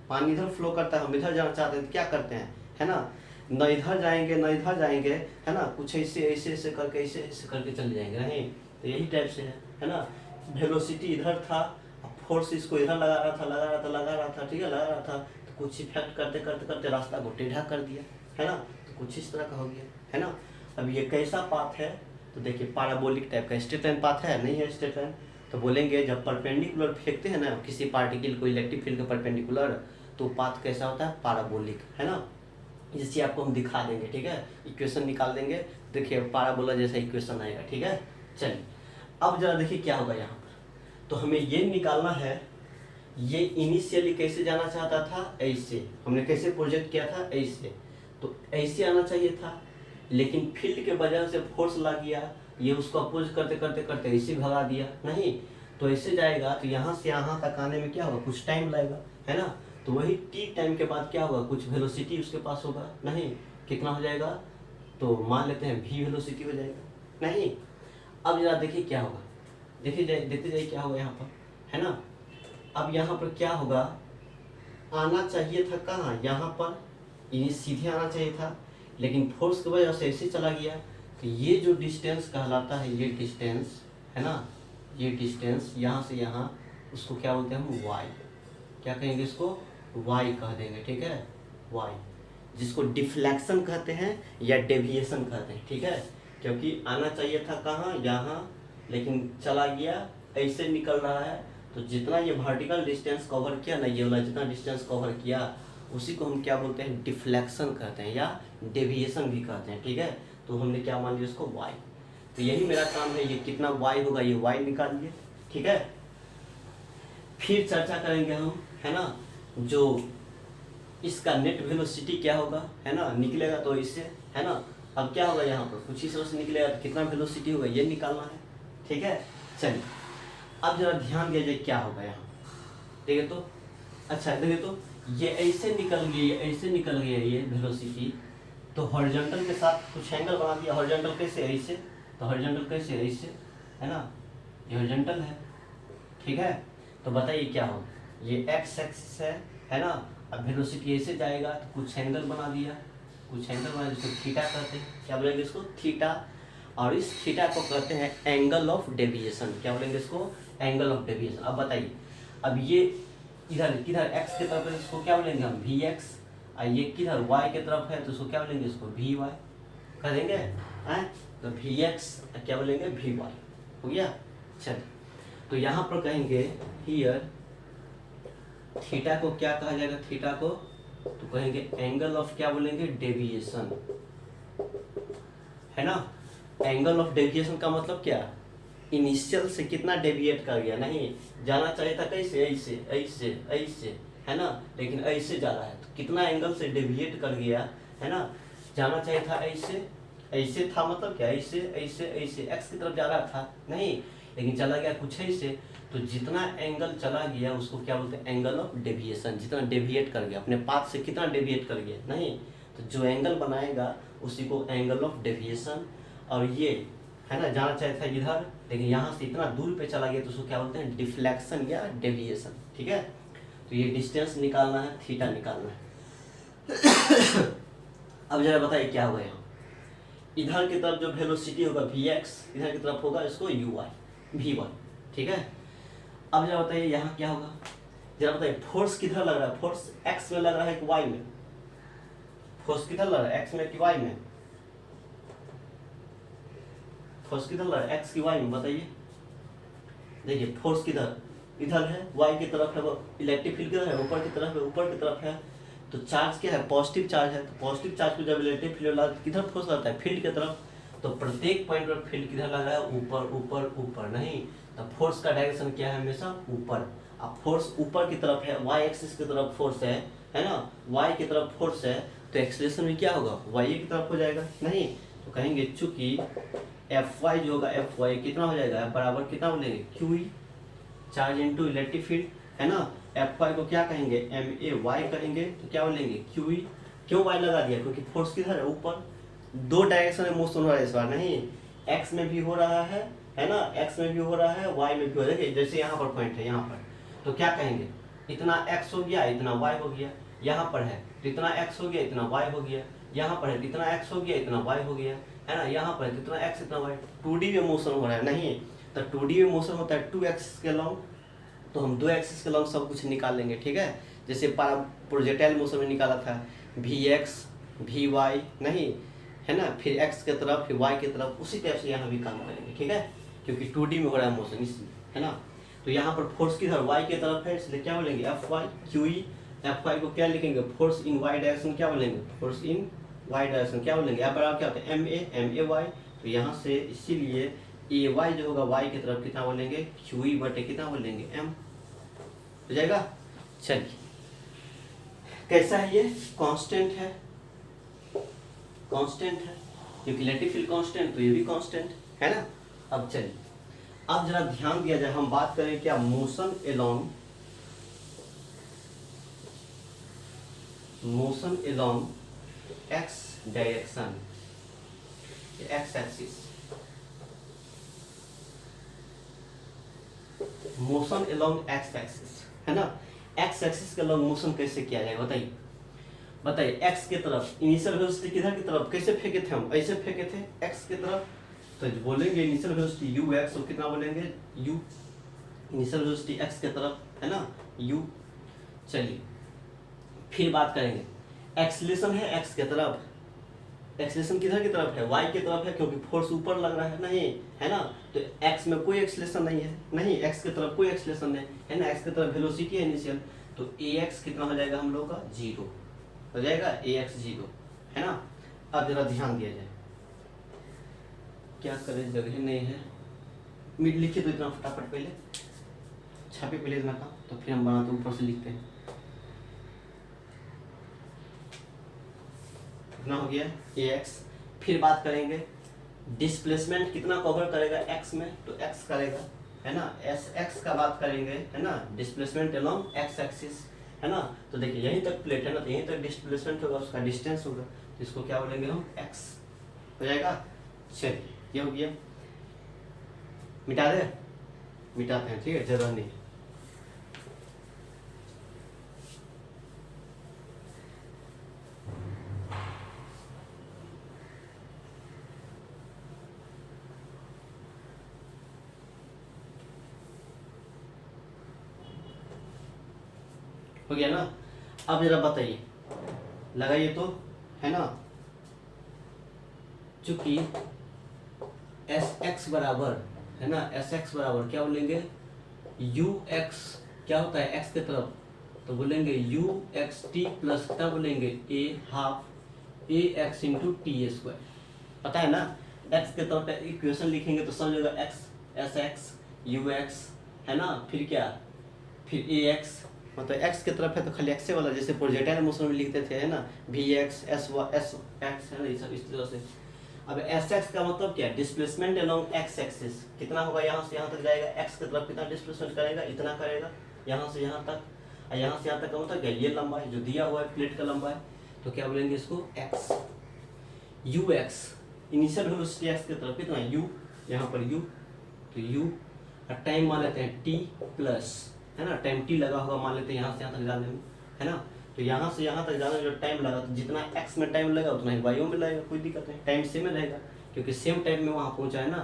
पानी इधर फ्लो करता है, हम इधर जाना चाहते हैं तो क्या करते हैं, है ना, न इधर जाएंगे न इधर जाएंगे, है ना, कुछ ऐसे ऐसे ऐसे करके ऐसे ऐसे करके चले जाएंगे, नहीं तो यही टाइप से है ना। वेलोसिटी इधर था, फोर्स इसको इधर लगा रहा था लगा रहा था लगा रहा था, ठीक है, लगा रहा था, तो कुछ इफेक्ट करते करते करते रास्ता को टेढ़ा कर दिया, है ना, तो कुछ इस तरह का हो गया, है ना। अब ये कैसा पाथ है, तो देखिए पैराबोलिक टाइप का, स्ट्रेट लाइन पाथ है, नहीं है स्ट्रेट लाइन, तो बोलेंगे जब परपेंडिकुलर फेंकते हैं ना किसी पार्टिकल को इलेक्ट्रिक फील्ड के परपेंडिकुलर, तो पाथ कैसा होता है, पैराबोलिक, है ना। जिससे आपको हम दिखा देंगे, ठीक है, इक्वेशन निकाल देंगे, देखिए पैराबोला जैसा इक्वेशन आएगा, ठीक है। चलिए अब जरा देखिए क्या होगा यहाँ पर, तो हमें ये निकालना है, ये इनिशियली कैसे जाना चाहता था, ऐसे, हमने कैसे प्रोजेक्ट किया था, ऐसे, तो ऐसे आना चाहिए था, लेकिन फील्ड के वजह से फोर्स लग गया, ये उसको अपोज करते करते करते ऐसे भगा दिया, नहीं तो ऐसे जाएगा, तो यहाँ से यहाँ तक आने में क्या होगा, कुछ टाइम लगेगा, है ना, तो वही टी टाइम के बाद क्या होगा, कुछ वेलोसिटी उसके पास होगा, नहीं कितना हो जाएगा, तो मान लेते हैं v वेलोसिटी हो जाएगा, नहीं। अब जरा देखिए क्या होगा, देखिए देखते जाइए क्या होगा यहाँ पर, है ना। अब यहाँ पर क्या होगा, आना चाहिए था कहाँ, यहाँ पर, ये सीधे आना चाहिए था, लेकिन फोर्स की वजह से ऐसे चला गया, तो ये जो डिस्टेंस कहलाता है, ये डिस्टेंस, है ना, ये डिस्टेंस यहाँ से यहाँ, उसको क्या बोलते हैं हम, y, क्या कहेंगे इसको, y कह देंगे, ठीक है, y, जिसको डिफ्लेक्शन कहते हैं या डेविएशन कहते हैं, ठीक है, क्योंकि आना चाहिए था कहाँ, यहाँ, लेकिन चला गया, ऐसे निकल रहा है, तो जितना ये वर्टिकल डिस्टेंस कवर किया ना, ये वाला जितना डिस्टेंस कवर किया, उसी को हम क्या बोलते हैं, डिफ्लेक्शन कहते हैं या डेविएशन भी कहते हैं। ठीक है, तो हमने क्या मान लिया इसको y। तो यही मेरा काम है, ये कितना y होगा, ये y निकालिए। ठीक है, फिर चर्चा करेंगे हम, है ना, जो इसका नेट वेलोसिटी क्या होगा, है ना, निकलेगा तो इससे, है ना। अब क्या होगा, यहाँ पर कुछ इस तरह से निकलेगा तो कितना वेलोसिटी होगा ये निकालना है। ठीक है, चलिए अब जरा ध्यान दिया जाए क्या होगा यहाँ। ठीक है, तो अच्छा देखिए, तो ये ऐसे निकल गई, ये ऐसे निकल गया ये वेलोसिटी, तो हॉरिजॉन्टल के साथ कुछ एंगल बना दिया। हॉरिजॉन्टल कैसे, ऐसे, तो हॉरिजॉन्टल कैसे, ऐसे, है ना, ये हॉरिजॉन्टल है। ठीक है, तो बताइए क्या होगा, ये एक्स एक्सिस है ना। अब वेलोसिटी ऐसे जाएगा तो कुछ एंगल बना दिया, कुछ एंगल बना दिया, जिसको थीटा कहते हैं। क्या बोलेंगे इसको, थीटा। और इस थीटा को कहते हैं एंगल ऑफ डेविएशन। क्या बोलेंगे इसको, एंगल ऑफ डेविएशन। अब बताइए, अब ये इधर किधर एक्स की तरफ है, इसको क्या बोलेंगे हम, वी एक्स। और ये किधर वाई की तरफ है, तो इसको क्या बोलेंगे, इसको वी वाई कह देंगे, हैं। तो वी एक्स क्या बोलेंगे, वी वाई, हो गया। चलिए, तो यहाँ पर कहेंगे हियर थीटा को क्या कहा जाएगा, थीटा को तो कहेंगे एंगल ऑफ क्या बोलेंगे, डेविएशन, है ना। एंगल ऑफ डेविएशन का मतलब क्या, इनिशियल से कितना डेविएट कर गया, नहीं जाना चाहिए था कैसे, ऐसे ऐसे ऐसे, है ना, लेकिन ऐसे जा रहा है तो कितना एंगल से डेविएट कर गया, है ना। जाना चाहिए था ऐसे, ऐसे था मतलब क्या, ऐसे ऐसे ऐसे एक्स की तरफ जा रहा था, नहीं, लेकिन चला गया कुछ ऐसे। तो जितना एंगल चला गया उसको क्या बोलते हैं, एंगल ऑफ डेविएशन। जितना डेविएट कर गया अपने पाथ से, कितना डेविएट कर गया, नहीं, तो जो एंगल बनाएगा उसी को एंगल ऑफ डेविएशन। और ये है ना, जाना चाहिए था इधर, लेकिन यहाँ से इतना दूर पे चला गया तो उसको क्या बोलते हैं, डिफ्लेक्शन या डेविएशन। ठीक है, तो ये डिस्टेंस निकालना है, थीटा निकालना है। अब जरा बताइए क्या होगा यहाँ, इधर की तरफ जो वेलोसिटी होगा वी एक्स, इधर की तरफ होगा इसको यू वाई, वी वाई। ठीक है, अब जरा बताइए यहाँ क्या होगा, जरा बताइए फोर्स किधर लग रहा है, फोर्स एक्स में लग रहा है कि वाई में, फोर्स किधर लग रहा है, एक्स में कि वाई में, फोर्स किधर लग रहा है, एक्स की वाई में, बताइए। देखिए फोर्स किधर, इधर है, वाई की तरफ है, वो इलेक्ट्रिक फील्ड किधर है, ऊपर की तरफ है, ऊपर की तरफ है। तो चार्ज क्या है, पॉजिटिव चार्ज है, तो पॉजिटिव चार्ज को जब इलेक्ट्रिक फील्ड लगता है किधर फोर्स लगता है, फील्ड की तरफ। तो प्रत्येक पॉइंट पर फील्ड किधर लग रहा है, ऊपर ऊपर ऊपर, नहीं, तो फोर्स का डायरेक्शन क्या है, हमेशा ऊपर। अब फोर्स ऊपर की तरफ है, वाई एक्सिस की तरफ फोर्स है ना, वाई की तरफ फोर्स है, तो एक्सेलरेशन में क्या होगा, वाई की तरफ हो जाएगा, नहीं। तो कहेंगे चूंकि एफ वाई जो होगा, एफ वाई कितना हो जाएगा, बराबर कितना बोलेंगे, Q E, charge into electric field, है ना। एफ वाई को क्या कहेंगे, एम ए वाई कहेंगे, तो क्या बोलेंगे, क्यू ई। क्यों वाई लगा दिया, क्योंकि फोर्स किधर है, ऊपर। दो डायरेक्शन में मोशन हो रहा है इस बार, नहीं, एक्स में भी हो रहा है ना, एक्स में भी हो रहा है, वाई में भी हो रहा है। जैसे यहाँ पर पॉइंट है, यहाँ पर तो क्या कहेंगे, इतना एक्स हो गया, इतना वाई हो गया। यहाँ पर है तो इतना एक्स हो गया, इतना वाई हो गया। यहाँ पर है तो इतना एक्स हो गया, इतना वाई हो गया, है ना। यहाँ पर है तो इतना एक्स, इतना वाई। 2D में मोशन हो रहा है, नहीं, तो 2D में मोशन होता है 2 एक्सिस के लॉन्ग, तो हम 2 एक्सिस के लॉन्ग सब कुछ निकाल लेंगे। ठीक है, जैसे प्रोजेक्टाइल मोशन में निकाला था वी एक्स वी वाई, नहीं, है ना, फिर एक्स की तरफ फिर वाई की तरफ, उसी टाइप से यहाँ भी काम करेंगे। ठीक है, क्योंकि 2D में हो रहा है मोशन इसलिए, है ना। तो यहाँ पर फोर्स किधर, वाई की तरफ है, इसलिए क्या बोलेंगे, F Y Q E. F Y को क्या लिखेंगे, फोर्स इन वाई डायरेक्शन, क्या बोलेंगे, फोर्स इन वाई डायरेक्शन, क्या बोलेंगे, एफ बराबर क्या होता है, एम ए वाई। तो यहाँ से इसीलिए ए वाई जो होगा वाई की तरफ कितना बोलेंगे, क्यू ई बटे कितना बोलेंगे, एम, हो जाएगा। चलिए कैसा है ये, कांस्टेंट है, कांस्टेंट है, क्योंकि इलेक्ट्रिक फील्ड कांस्टेंट, तो ये भी कांस्टेंट है ना। अब चलिए, अब जरा ध्यान दिया जाए, हम बात करें क्या, motion along x direction, x axis, motion along x axis, है ना। एक्स एक्सिस के अलोंग मोशन कैसे किया जाएगा, बताइए बताइए। एक्स की तरफ इनिशियल वेलोसिटी किधर की तरफ, कैसे फेंके थे हम, ऐसे फेंके थे एक्स की तरफ, तो बोलेंगे इनिशियल वेलोसिटी यू एक्स, तो कितना बोलेंगे, यू, इनिशियल वेलोसिटी एक्स की तरफ, है ना, यू। चलिए फिर बात करेंगे, एक्सीलरेशन है एक्स की तरफ, एक्सेलेरेशन किधर की तरफ है, वाई की तरफ है, क्योंकि फोर्स ऊपर लग रहा है नहीं है ना, तो एक्स में कोई एक्सेलेरेशन नहीं है, नहीं एक्स की तरफ कोई एक्सेलेरेशन नहीं है ना, एक्स की तरफ वेलोसिटी है इनिशियल, तो ए एक्स कितना हो जाएगा हम लोग का, 0 हो जाएगा, ए एक्स 0 है ना। अब जरा ध्यान दिया जाए, क्या करें जगह नहीं है, मिड लिखिए तो इतना फटाफट, पहले छापे पहले इतना का, तो फिर हम बनाते ऊपर से लिखते हैं। कितना हो गया ए एक्स, फिर बात करेंगे डिस्प्लेसमेंट कितना कवर करेगा एक्स में, तो एक्स करेगा है ना, एस एक्स का बात करेंगे है ना, डिस्प्लेसमेंट अलोंग एक्स एक्सिस है ना, तो देखिए यहीं तक प्लेट है ना, तो यहीं तक डिस्प्लेसमेंट होगा, उसका डिस्टेंस होगा, तो इसको क्या बोलेंगे हम, एक्स हो जाएगा। चलिए ये हो गया, मिटा दे, मिटाते हैं, ठीक है, जरूरत नहीं। हो गया ना। अब जरा बताइए, लगाइए तो है ना, चूंकि एस एक्स बराबर है ना, एस एक्स बराबर क्या बोलेंगे, यू एक्स क्या होता है एक्स की तरफ, तो बोलेंगे यू एक्स टी प्लस क्या बोलेंगे, ए हाफ ए एक्स इंटू टी स्क्वायर, पता है ना, एक्स की तरफ इक्वेशन लिखेंगे तो समझ जाएगा, x S x you x है ना, फिर क्या, फिर ए एक्स, मतलब एक्स की तरफ है तो खाली एक्स वाला, जैसे प्रोजेक्टाइल मोशन में लिखते थे है ना, वी एक्स एस एक्स है ना, ये सब इस तरह से। अब एस एक्स का मतलब क्या है, डिस्प्लेसमेंट अलोंग एक्स एक्सिस, कितना होगा, यहाँ से यहाँ तक जाएगा, एक्स की तरफ कितना डिस्प्लेसमेंट करेगा, इतना करेगा, यहाँ से यहाँ तक, और यहाँ से यहाँ तक का मतलब क्या, ये लंबाई जो दिया हुआ है प्लेट का लंबाई, तो क्या बोलेंगे इसको x, you x initial velocity x की तरफ कितना, यू, यहाँ पर यू, तो यू, और टाइम मान लेते हैं टी प्लस है ना, टाइम टी लगा होगा मान लेते हैं यहाँ से यहाँ तक जाने में है ना, तो यहाँ से यहाँ तक जाने में जो टाइम लगा, तो जितना एक्स में टाइम लगा उतना ही वाई में लगेगा, कोई दिक्कत नहीं, टाइम सेम में रहेगा, क्योंकि सेम टाइम में वहाँ पहुँचा है ना,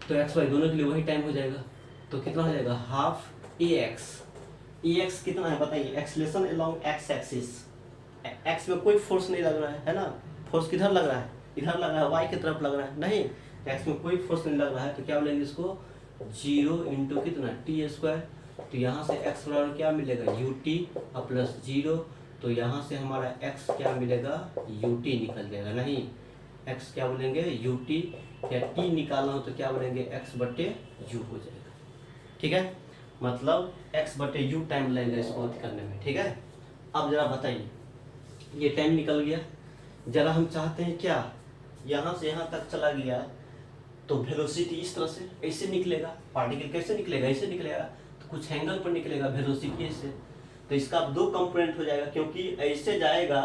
तो एक्स वाई दोनों के लिए वही टाइम हो जाएगा, तो कितना हो जाएगा, हाफ ए एक्स कितना है बताइए, acceleration along x axis, x में कोई फोर्स नहीं लग रहा है ना, फोर्स किधर लग रहा है, इधर लग रहा है, वाई की तरफ लग रहा है नहीं, एक्स में कोई फोर्स नहीं लग रहा है, तो क्या बोलेंगे इसको, 0 इंटू कितना टी स्क्वायर, तो यहाँ से x बराबर क्या मिलेगा, यू टी और प्लस 0, तो यहाँ से हमारा x क्या मिलेगा, यू टी निकल जाएगा, नहीं x क्या बोलेंगे, यू टी, या t निकालना हो तो क्या बोलेंगे, x बटे u हो जाएगा, ठीक है, मतलब x बटे u टाइम लगेगा इसको करने में, ठीक है। अब जरा बताइए, ये टाइम निकल गया, जरा हम चाहते हैं क्या, यहाँ से यहाँ तक चला गया, तो वेलोसिटी इस तरह से ऐसे निकलेगा, पार्टिकल कैसे निकलेगा, ऐसे निकलेगा, तो कुछ एंगल पर निकलेगा वेलोसिटी ऐसे, तो इसका अब 2 कंपोनेंट हो जाएगा, क्योंकि ऐसे जाएगा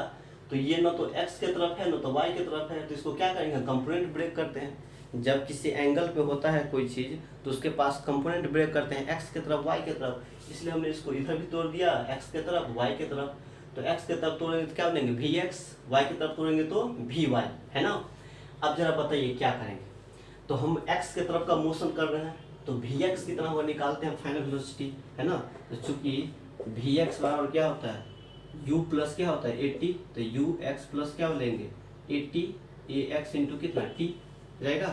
तो ये न तो x की तरफ है न तो y की तरफ है, तो इसको क्या करेंगे, कंपोनेंट ब्रेक करते हैं, जब किसी एंगल पे होता है कोई चीज़ तो उसके पास कंपोनेंट ब्रेक करते हैं, x की तरफ y की तरफ, इसलिए हमने इसको इधर भी तोड़ दिया, x की तरफ y की तरफ, तो x की तरफ तोड़ेंगे तो क्या बनेंगे vx, y की तरफ तोड़ेंगे तो vy है ना। अब जरा बताइए क्या करेंगे, तो हम x की तरफ का मोशन कर रहे हैं, तो vx कितना होगा निकालते हैं, फाइनल वेलोसिटी है ना, तो चूंकि vx बराबर क्या होता है, u प्लस क्या होता है 80, तो ux प्लस क्या लेंगे 80 ax इंटू कितना t रहेगा,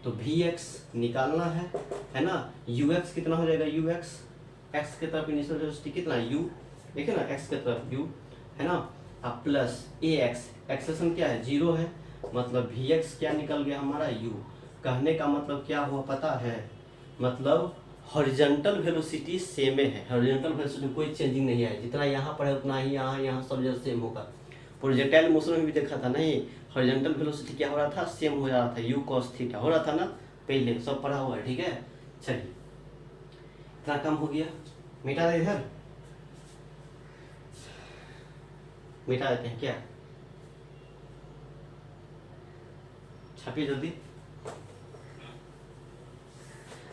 तो vx निकालना है ना, ux कितना हो जाएगा, ux x की तरफ इनिशियल वेलोसिटी कितना u, देखिए ना x की तरफ u है ना, अब प्लस ax, एक्सेलेरेशन क्या है 0 है, मतलब vx क्या निकल गया हमारा u, कहने का मतलब क्या हुआ पता है, मतलब हॉरिजॉन्टल वेलोसिटी सेम है, हॉरिजॉन्टल वेलोसिटी कोई चेंजिंग नहीं है, जितना यहाँ पर है उतना ही यहाँ सब जगह सेम होगा। प्रोजेक्टाइल मोशन में भी देखा था नहीं, हॉरिजॉन्टल वेलोसिटी क्या हो रहा था, सेम हो रहा था, यू कॉस थीटा हो रहा था ना, पहले सब पढ़ा हुआ है, ठीक है। चलिए इतना कम हो गया, मिटा दे इधर, मिटा देते हैं क्या, छापिए जल्दी।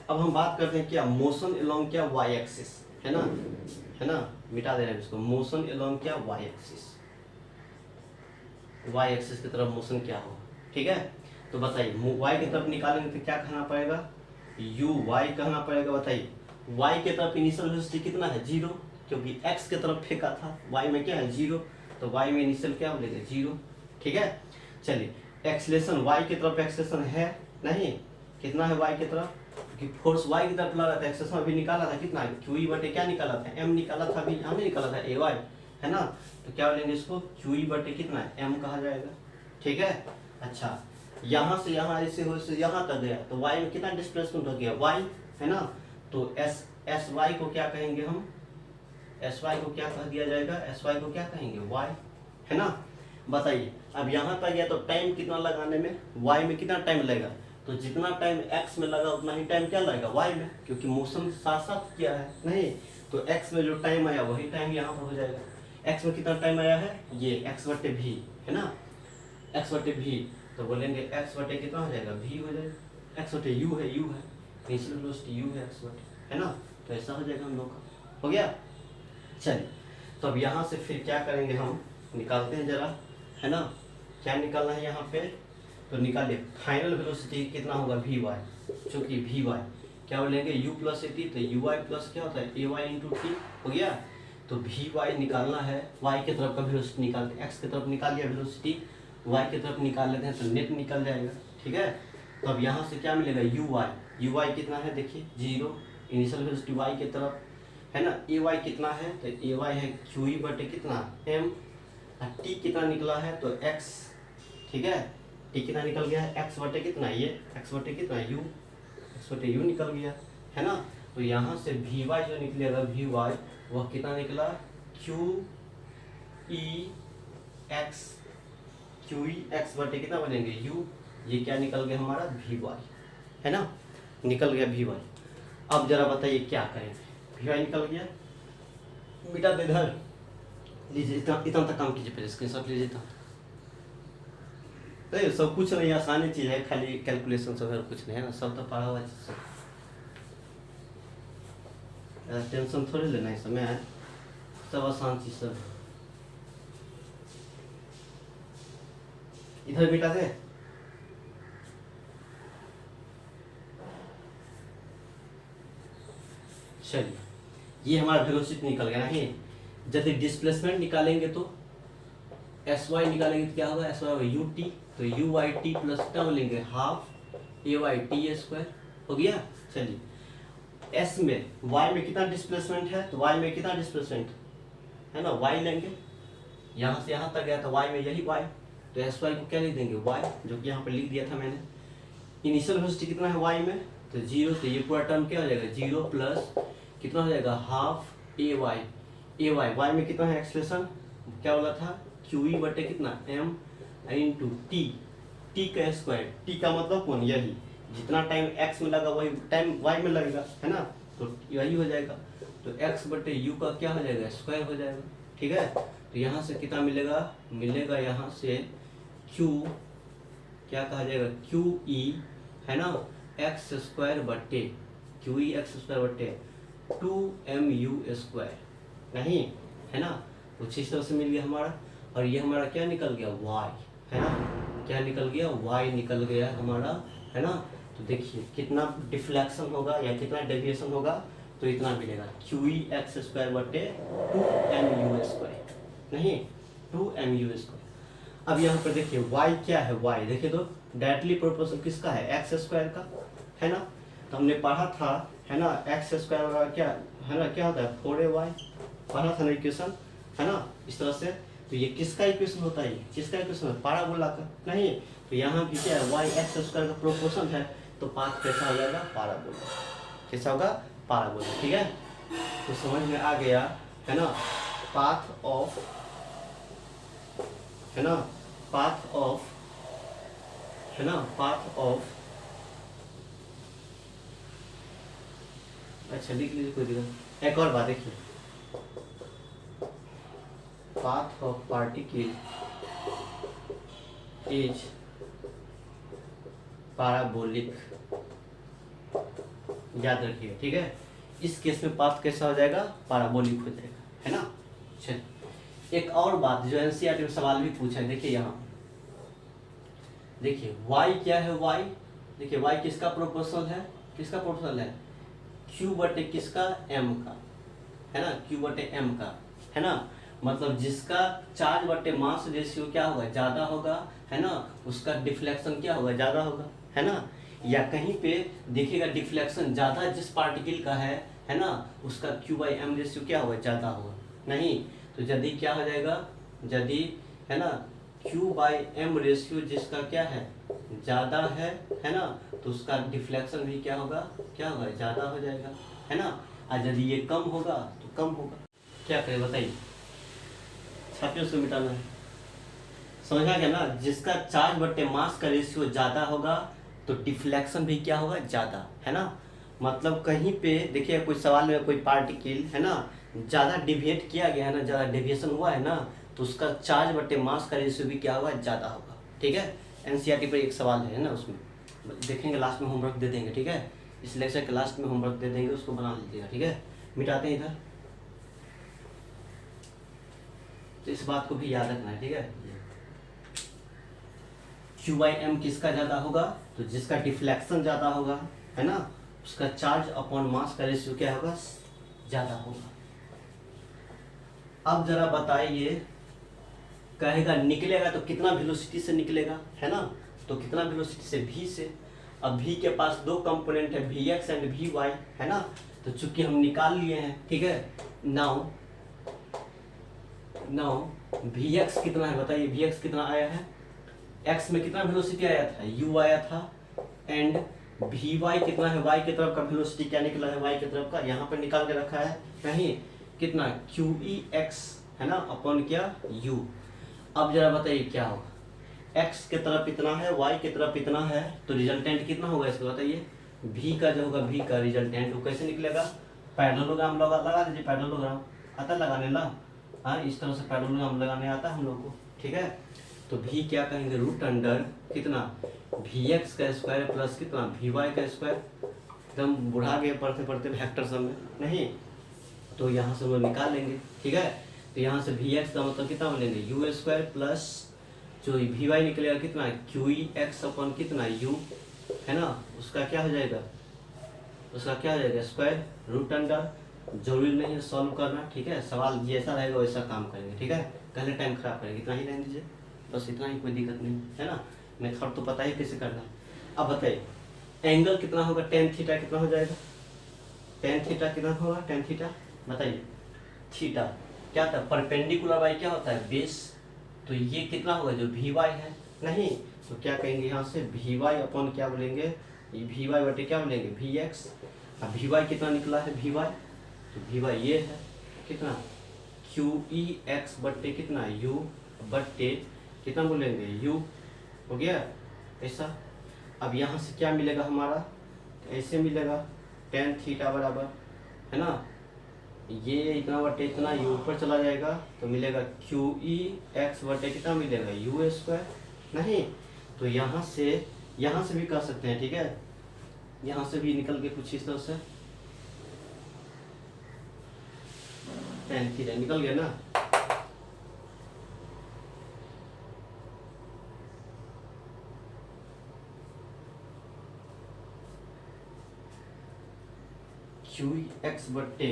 अब हम बात करते हैं क्या, मोशन अलोंग क्या वाई एक्सिस है ना, मिटा दे रहे हैं इसको, मोशन अलोंग क्या वाई एक्सिस, वाई एक्सिस की तरफ मोशन क्या हो, ठीक है। तो बताइए वाई की तरफ निकालेंगे तो क्या कहना पड़ेगा, यू वाई कहना पड़ेगा, बताइए वाई की तरफ इनिशियल वेलोसिटी कितना है 0, क्योंकि एक्स की तरफ फेंका था, वाई में क्या है 0, तो वाई में इनिशियल क्या बोलेगा 0, ठीक है। चलिए एक्सलेशन y की तरफ एक्सलेशन है नहीं, कितना है y की तरफ, क्योंकि फोर्स y की तरफ लगा था, एक्सलेशन अभी निकाला था कितना, QE बटे क्या निकाला था, m निकाला था, अभी हमने निकाला था ay, है ना। तो क्या बोलेंगे इसको, QE बटे कितना m कहा जाएगा, ठीक है। अच्छा यहाँ से यहाँ ऐसे हो से यहाँ तक गया तो y में कितना डिस्प्लेसमेंट हो गया y, है ना। तो एस वाई को क्या कहेंगे हम, एस वाई को क्या कह दिया जाएगा, एस वाई को क्या कहेंगे y, है ना। बताइए अब यहाँ तक गया तो टाइम कितना लगाने में, y में कितना टाइम लगेगा, तो जितना टाइम x में लगा उतना ही टाइम क्या लगेगा y में, क्योंकि मोशन साथ साथ किया है नहीं। तो x में जो टाइम आया वही टाइम यहाँ पर हो जाएगा। x में कितना टाइम आया है, ये x बटे भी, है ना, x बटे भी, तो बोलेंगे x बटे कितना हो जाएगा, v हो जाएगा, x बटे u है, इनिशियल वेलोसिटी u है x बटे, है ना। तो ऐसा हो जाएगा हम लोग का, हो गया। चलिए तो अब यहाँ से फिर क्या करेंगे, हम निकालते हैं जरा, है ना। क्या निकालना है यहाँ पे, तो निकालिए फाइनल वेलोसिटी कितना होगा वी वाई, चूँकि वी वाई क्या बोलेंगे u प्लस ए टी, तो यू वाई प्लस क्या होता है ए वाई इंटू टी, हो गया। तो वी वाई निकालना है, y की तरफ का वेलोसिटी निकालते हैं, x की तरफ निकाल लिया वेलोसिटी, y की तरफ निकाल लेते हैं तो नेट निकल जाएगा, ठीक है। तो अब यहाँ से क्या मिलेगा यू वाई कितना है, देखिए 0, इनिशियल वेलोसिटी y की तरफ, है ना। ए वाई कितना है, तो ए वाई है QE बटे कितना m, टी कितना निकला है तो x, ठीक है, टी कितना निकल गया है x बटे कितना, ये x बटे कितना x बटे u निकल गया, है ना। तो यहाँ से वी वाई जो निकलेगा वी वाई वह कितना निकला, QE x बटे कितना बनेंगे u, ये क्या निकल गया हमारा वी वाई, है ना, निकल गया वी वाई। अब जरा बताइए क्या करें, वी वाई निकल गया, बेटा इधर लीजिए, इतना तक काम कीजिए, पहले स्क्रीनशॉट लीजिए। तो सब कुछ नहीं, आसानी चीज़ है, खाली कैलकुलेशन सब है, कुछ नहीं है ना, सब तो पढ़ा हुआ है, टेंशन थोड़ी लेना है समय है, सब आसान चीज सब। इधर बेटा थे, चलिए ये हमारा वेलोसिटी निकल गया नहीं। जब डिस्प्लेसमेंट निकालेंगे तो एस वाई निकालेंगे तो क्या होगा, एस वाई यू टी, तो यू वाई टी प्लस क्या बोलेंगे हाफ ए वाई टी स्क्वायर, हो गया। चलिए एस में वाई में कितना डिस्प्लेसमेंट है, तो वाई में कितना डिस्प्लेसमेंट है ना, वाई लेंगे, यहाँ से यहाँ तक गया तो वाई में यही वाई, तो एस वाई को क्या लिख देंगे वाई, जो कि यहाँ पर लिख दिया था मैंने। इनिशियल वेलोसिटी कितना है वाई में, तो 0, तो ये पूरा टर्म क्या हो जाएगा 0 प्लस कितना हो जाएगा हाफ ए वाई वाई में कितना है एक्सप्रेशन, क्या बोला था QE बटे कितना m इंटू टी का स्क्वायर, टी का मतलब कौन, यही जितना टाइम x में लगा वही टाइम y में लगेगा, है ना, तो यही हो जाएगा। तो x बटे u का क्या हो जाएगा स्क्वायर हो जाएगा, ठीक है। तो यहाँ से कितना मिलेगा यहाँ से q क्या कहा जाएगा QE, है ना, x स्क्वायर बटे QE x स्क्वायर बटे 2mu स्क्वायर, नहीं, है ना, कुछ इस तरह से मिल गया हमारा। और ये हमारा क्या निकल गया y, है ना, क्या निकल गया y निकल गया हमारा, है ना। तो देखिए कितना डिफ्लेक्शन होगा या कितना डेविएशन होगा, तो इतना मिलेगा QE x स्क्वायर बटे 2mu स्क्वायर, नहीं 2mu स्क्वायर। अब यहाँ पर देखिए y क्या है, y देखिए तो डायरेक्टली प्रोपोर्शनल किसका है x स्क्वायर का, है ना। तो हमने पढ़ा था, है ना, x स्क्वायर का क्या है ना, क्या होता है 4ay, पढ़ा था ना इक्वेशन, है ना, इस तरह से। तो ये किसका इक्वेशन होता है, किसका इक्वेशन है, पैराबोला का, नहीं। तो यहाँ भी क्या है y x स्क्वायर का प्रोपोर्शन है, तो पाथ कैसा हो जाएगा पैराबोला, कैसा होगा पैराबोला, ठीक है। तो समझ में आ गया, है ना, पाथ ऑफ, है ना, पाथ ऑफ, है ना, पाथ ऑफ, अच्छा लिख लीजिए कोई दिक्कत। एक और बात देखिए, path of particle is parabolic, याद रखिए, ठीक है। इस केस में पाथ कैसा हो जाएगा पैराबोलिक हो जाएगा, है ना। चलिए एक और बात जो एनसीईआरटी में सवाल भी पूछा है, देखिए यहाँ देखिए y क्या है, y देखिए y किसका प्रोपोर्शनल है, किसका प्रोपोर्शनल है q बटे किसका m का, है ना, q बटे m का, है ना। मतलब जिसका चार्ज बटे मास रेशियो क्या होगा, ज़्यादा होगा, है ना, उसका डिफ्लेक्शन क्या होगा, ज़्यादा होगा, है ना। या कहीं पे देखिएगा डिफ्लेक्शन ज़्यादा जिस पार्टिकल का है ना, उसका Q/M रेशियो क्या होगा, ज़्यादा होगा। नहीं तो यदि क्या हो जाएगा, यदि है ना Q/M रेशियो जिसका क्या है, ज़्यादा है ना, तो उसका डिफ्लेक्शन भी क्या होगा, ज़्यादा हो जाएगा, है ना। और यदि ये कम होगा तो कम होगा। क्या करें बताइए, छापियों से मिटाना है, समझा गया ना। जिसका चार्ज बटे मास का रेशियो ज़्यादा होगा तो डिफ्लेक्शन भी क्या होगा, ज़्यादा, है ना। मतलब कहीं पे देखिए कोई सवाल में कोई पार्टिकल है ना ज़्यादा डिविएट किया गया है ना, ज़्यादा डेविएशन हुआ है ना, तो उसका चार्ज बटे मास का रेशियो भी क्या होगा, ज़्यादा होगा। ठीक है, एनसीईआरटी पर एक सवाल है ना, उसमें देखेंगे, लास्ट में होमवर्क दे देंगे। ठीक है, इस लेक्चर के लास्ट में होमवर्क दे देंगे, उसको बना लीजिएगा। ठीक है, मिटाते हैं इधर, तो इस बात को भी याद रखना है। ठीक है, Q/M किसका ज़्यादा होगा, तो जिसका डिफ्लेक्शन ज़्यादा होगा, है ना, उसका चार्ज अपॉन मास का रेशियो क्या होगा, ज़्यादा होगा। अब जरा बताइए, कहेगा निकलेगा तो कितना वेलोसिटी से निकलेगा, है ना, तो कितना वेलोसिटी से, v से। अब v के पास दो कंपोनेंट है, Vx एंड Vy, है ना, तो चूंकि हम निकाल लिए हैं, ठीक है। नाउ Vx कितना है बताइए, Vx कितना आया है, x में कितना वेलोसिटी आया था, u आया था, एंड Vy कितना है, y की तरफ का वेलोसिटी क्या निकला है, y की तरफ का, यहाँ पर निकाल के रखा है कहीं, कितना QEx, है ना, अपॉन क्या u। अब जरा बताइए क्या होगा, x के तरफ इतना है, y के तरफ इतना है, तो रिजल्टेंट कितना होगा इसको बताइए। v का जो होगा, v का रिजल्टेंट वो कैसे निकलेगा, पैरेललोग्राम लगा दीजिए, पैरेललोग्राम आता लगाने ला, हाँ, इस तरह से पैरेललोग्राम लगाने आता है हम लोग को। ठीक है, तो v क्या कहेंगे, रूट अंडर कितना Vx का स्क्वायर प्लस कितना Vy का स्क्वायर। एकदम बुढ़ा गए पढ़ते पढ़ते वेक्टर सब में, नहीं तो यहाँ से हम लोग निकाल लेंगे। ठीक है, तो यहाँ से Vx का मतलब कितना बोलेंगे, u स्क्वायर प्लस जो Vy निकलेगा कितना QEx अपॉन कितना u, है ना, उसका क्या हो जाएगा, स्क्वायर रूट अंडर। जरूरी नहीं है सॉल्व करना, ठीक है, सवाल जैसा रहेगा वैसा काम करेंगे। ठीक है, पहले टाइम खराब करेंगे, इतना ही रहने दीजिए, बस इतना ही, कोई दिक्कत नहीं है ना। मेथड तो पता ही कैसे करना। अब बताइए एंगल कितना होगा, tan थीटा कितना हो जाएगा, tan थीटा कितना होगा, tan थीटा बताइए। थीटा क्या था, परपेंडिकुलर बाई क्या होता है, बेस, तो ये कितना होगा जो Vy है, नहीं तो क्या कहेंगे यहाँ से Vy अपॉन क्या बोलेंगे, ये Vy बटे क्या बोलेंगे Vx। अब Vy कितना निकला है Vy, तो Vy ये है कितना QEx बटे कितना u बटे कितना बोलेंगे u, हो गया ऐसा। अब यहाँ से क्या मिलेगा हमारा, ऐसे मिलेगा tan थीटा बराबर, है ना, ये इतना बटे इतना u ऊपर चला जाएगा तो मिलेगा QEx बटे कितना मिलेगा u स्क्वायर। नहीं तो यहाँ से भी कर सकते हैं। ठीक है, यहाँ से भी निकल के कुछ इस तरह से tan थीटा निकल गया ना। QEx बटे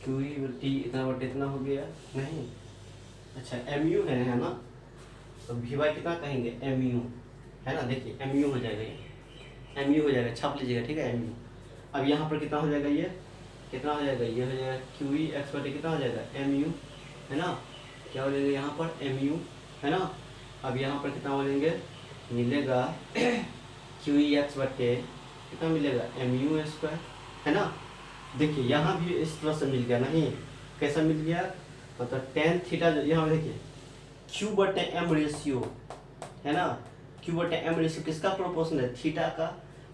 QE बटे इतना बटे इतना हो गया, नहीं अच्छा mu है ना, तो Vy कितना कहेंगे mu, है ना, देखिए mu हो जाएगा, ये mu हो जाएगा, छाप लीजिएगा। ठीक है, mu। अब यहाँ पर कितना हो जाएगा, ये कितना हो जाएगा, ये हो जाएगा QEx बटे कितना हो जाएगा mu, है ना, क्या हो जाएगा यहाँ पर mu, है ना। अब यहाँ पर कितना बोलेंगे, मिलेगा QEx बटे कितना मिलेगा mu स्क्वायर, है ना। देखिए यहाँ भी इस तरह से मिल गया, नहीं कैसा मिल गया, मतलब tan थीटा जो यहाँ देखिए Q बटे M रेशियो, है ना, Q बटे M रेशियो किसका प्रोपोर्शनल है, थीटा का।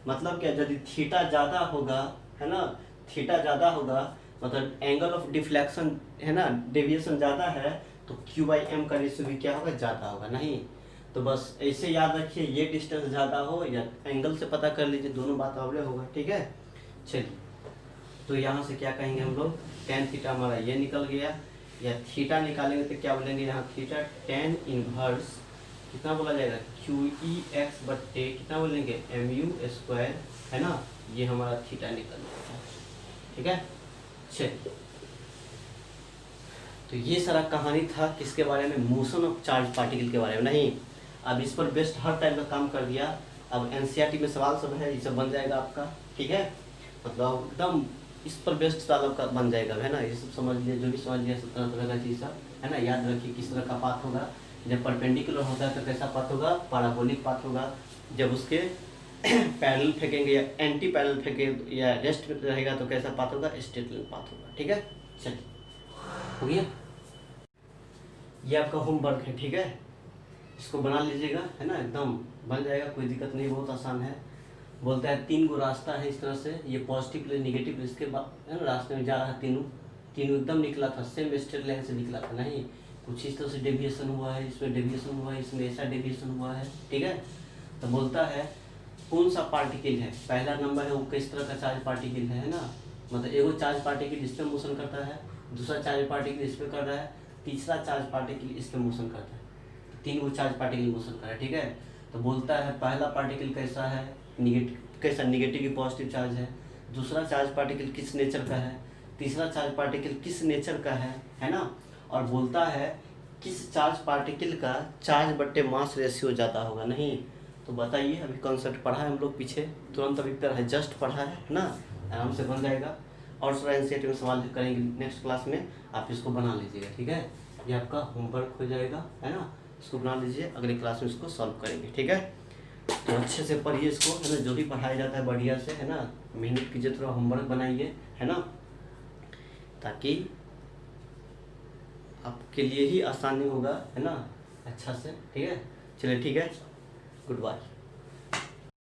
मतलब क्या, यदि थीटा ज़्यादा होगा, है ना, थीटा ज़्यादा होगा मतलब एंगल ऑफ डिफ्लेक्शन, है ना, डेविएशन ज़्यादा है, तो Q/M का रेशियो भी क्या होगा, ज़्यादा होगा। नहीं तो बस ऐसे याद रखिए, ये डिस्टेंस ज़्यादा हो या एंगल से पता कर लीजिए, दोनों बात अवले होगा। ठीक है, चलिए तो यहाँ से क्या कहेंगे हम लोग, tan थीटा हमारा ये निकल गया, या थीटा निकालेंगे तो क्या बोलेंगे यहाँ थीटा tan इनवर्स कितना बोला जाएगा QEx बट्टे कितना बोलेंगे mu स्क्वायर, है ना, ये हमारा थीटा निकल जाता है। ठीक है, चलिए, तो ये सारा कहानी था किसके बारे में, मोशन ऑफ चार्ज पार्टिकल के बारे में। नहीं, अब इस पर बेस्ट हर टाइप का काम कर दिया। अब एनसीईआरटी में सवाल सब है, ये सब बन जाएगा आपका। ठीक है, मतलब एकदम इस पर बेस्ट सवाल का बन जाएगा, है ना। ये सब समझ लिया, जो भी समझ लिया सब तरह तरह का चीज़ सब, है ना। याद रखिए किस तरह का पाथ होगा। जब परपेंडिकुलर होता है तो कैसा पाथ होगा, पैराबोलिक पाथ होगा। जब उसके पैरेलल फेंकेंगे या एंटी पैरेलल फेंके या रेस्ट में रहेगा तो कैसा पाथ होगा, स्ट्रेट लाइन पाथ होगा। ठीक है, चलिए, हो गया। ये आपका होमवर्क है। ठीक है, इसको बना लीजिएगा, है ना, एकदम बन जाएगा, कोई दिक्कत नहीं, बहुत आसान है। बोलता है 3 गो रास्ता है इस तरह से, ये पॉजिटिव प्लस निगेटिव, इसके बाद है ना रास्ते में जा रहा है, तीनों एकदम निकला था, सेम स्ट्रेट लाइन से निकला था, नहीं कुछ इस तरह से डेविएशन हुआ है, इसमें डेविएशन हुआ है, इसमें ऐसा डेविएशन हुआ है। ठीक है, तो बोलता है कौन सा पार्टिकल है, पहला नंबर है वो किस तरह का चार्ज पार्टिकल है ना, मतलब एगो चार्ज पार्टिकल इस पर मोशन करता है, दूसरा चार्ज पार्टिकल इस पर कर रहा है, तीसरा चार्ज पार्टिकल इस पर मोशन करता है, 3 गो चार्ज पार्टिकल मोशन कर रहा है। ठीक है, तो बोलता है पहला पार्टिकल कैसा है, निगेटिव, कैसा निगेटिव की पॉजिटिव चार्ज है, दूसरा चार्ज पार्टिकल किस नेचर का है, तीसरा चार्ज पार्टिकल किस नेचर का है ना। और बोलता है किस चार्ज पार्टिकल का चार्ज बट्टे मास रेशियो ज़्यादा होगा। नहीं तो बताइए, अभी कॉन्सेप्ट पढ़ा है हम लोग पीछे, तुरंत अभी तरह जस्ट पढ़ा है ना, आराम से बन जाएगा। और थोड़ा एनसीईआरटी में सवाल करेंगे नेक्स्ट क्लास में, आप इसको बना लीजिएगा। ठीक है, ये आपका होमवर्क हो जाएगा, है ना, इसको बना लीजिए, अगले क्लास में इसको सॉल्व करेंगे। ठीक है, तो अच्छे से पढ़िए इसको, है ना, जो भी पढ़ाया जाता है बढ़िया से, है ना, मेहनत कीजिए, थोड़ा होमवर्क बनाइए, है ना, ताकि आपके लिए ही आसानी होगा, है ना, अच्छा से। ठीक है, चलिए, ठीक है, गुड बाय।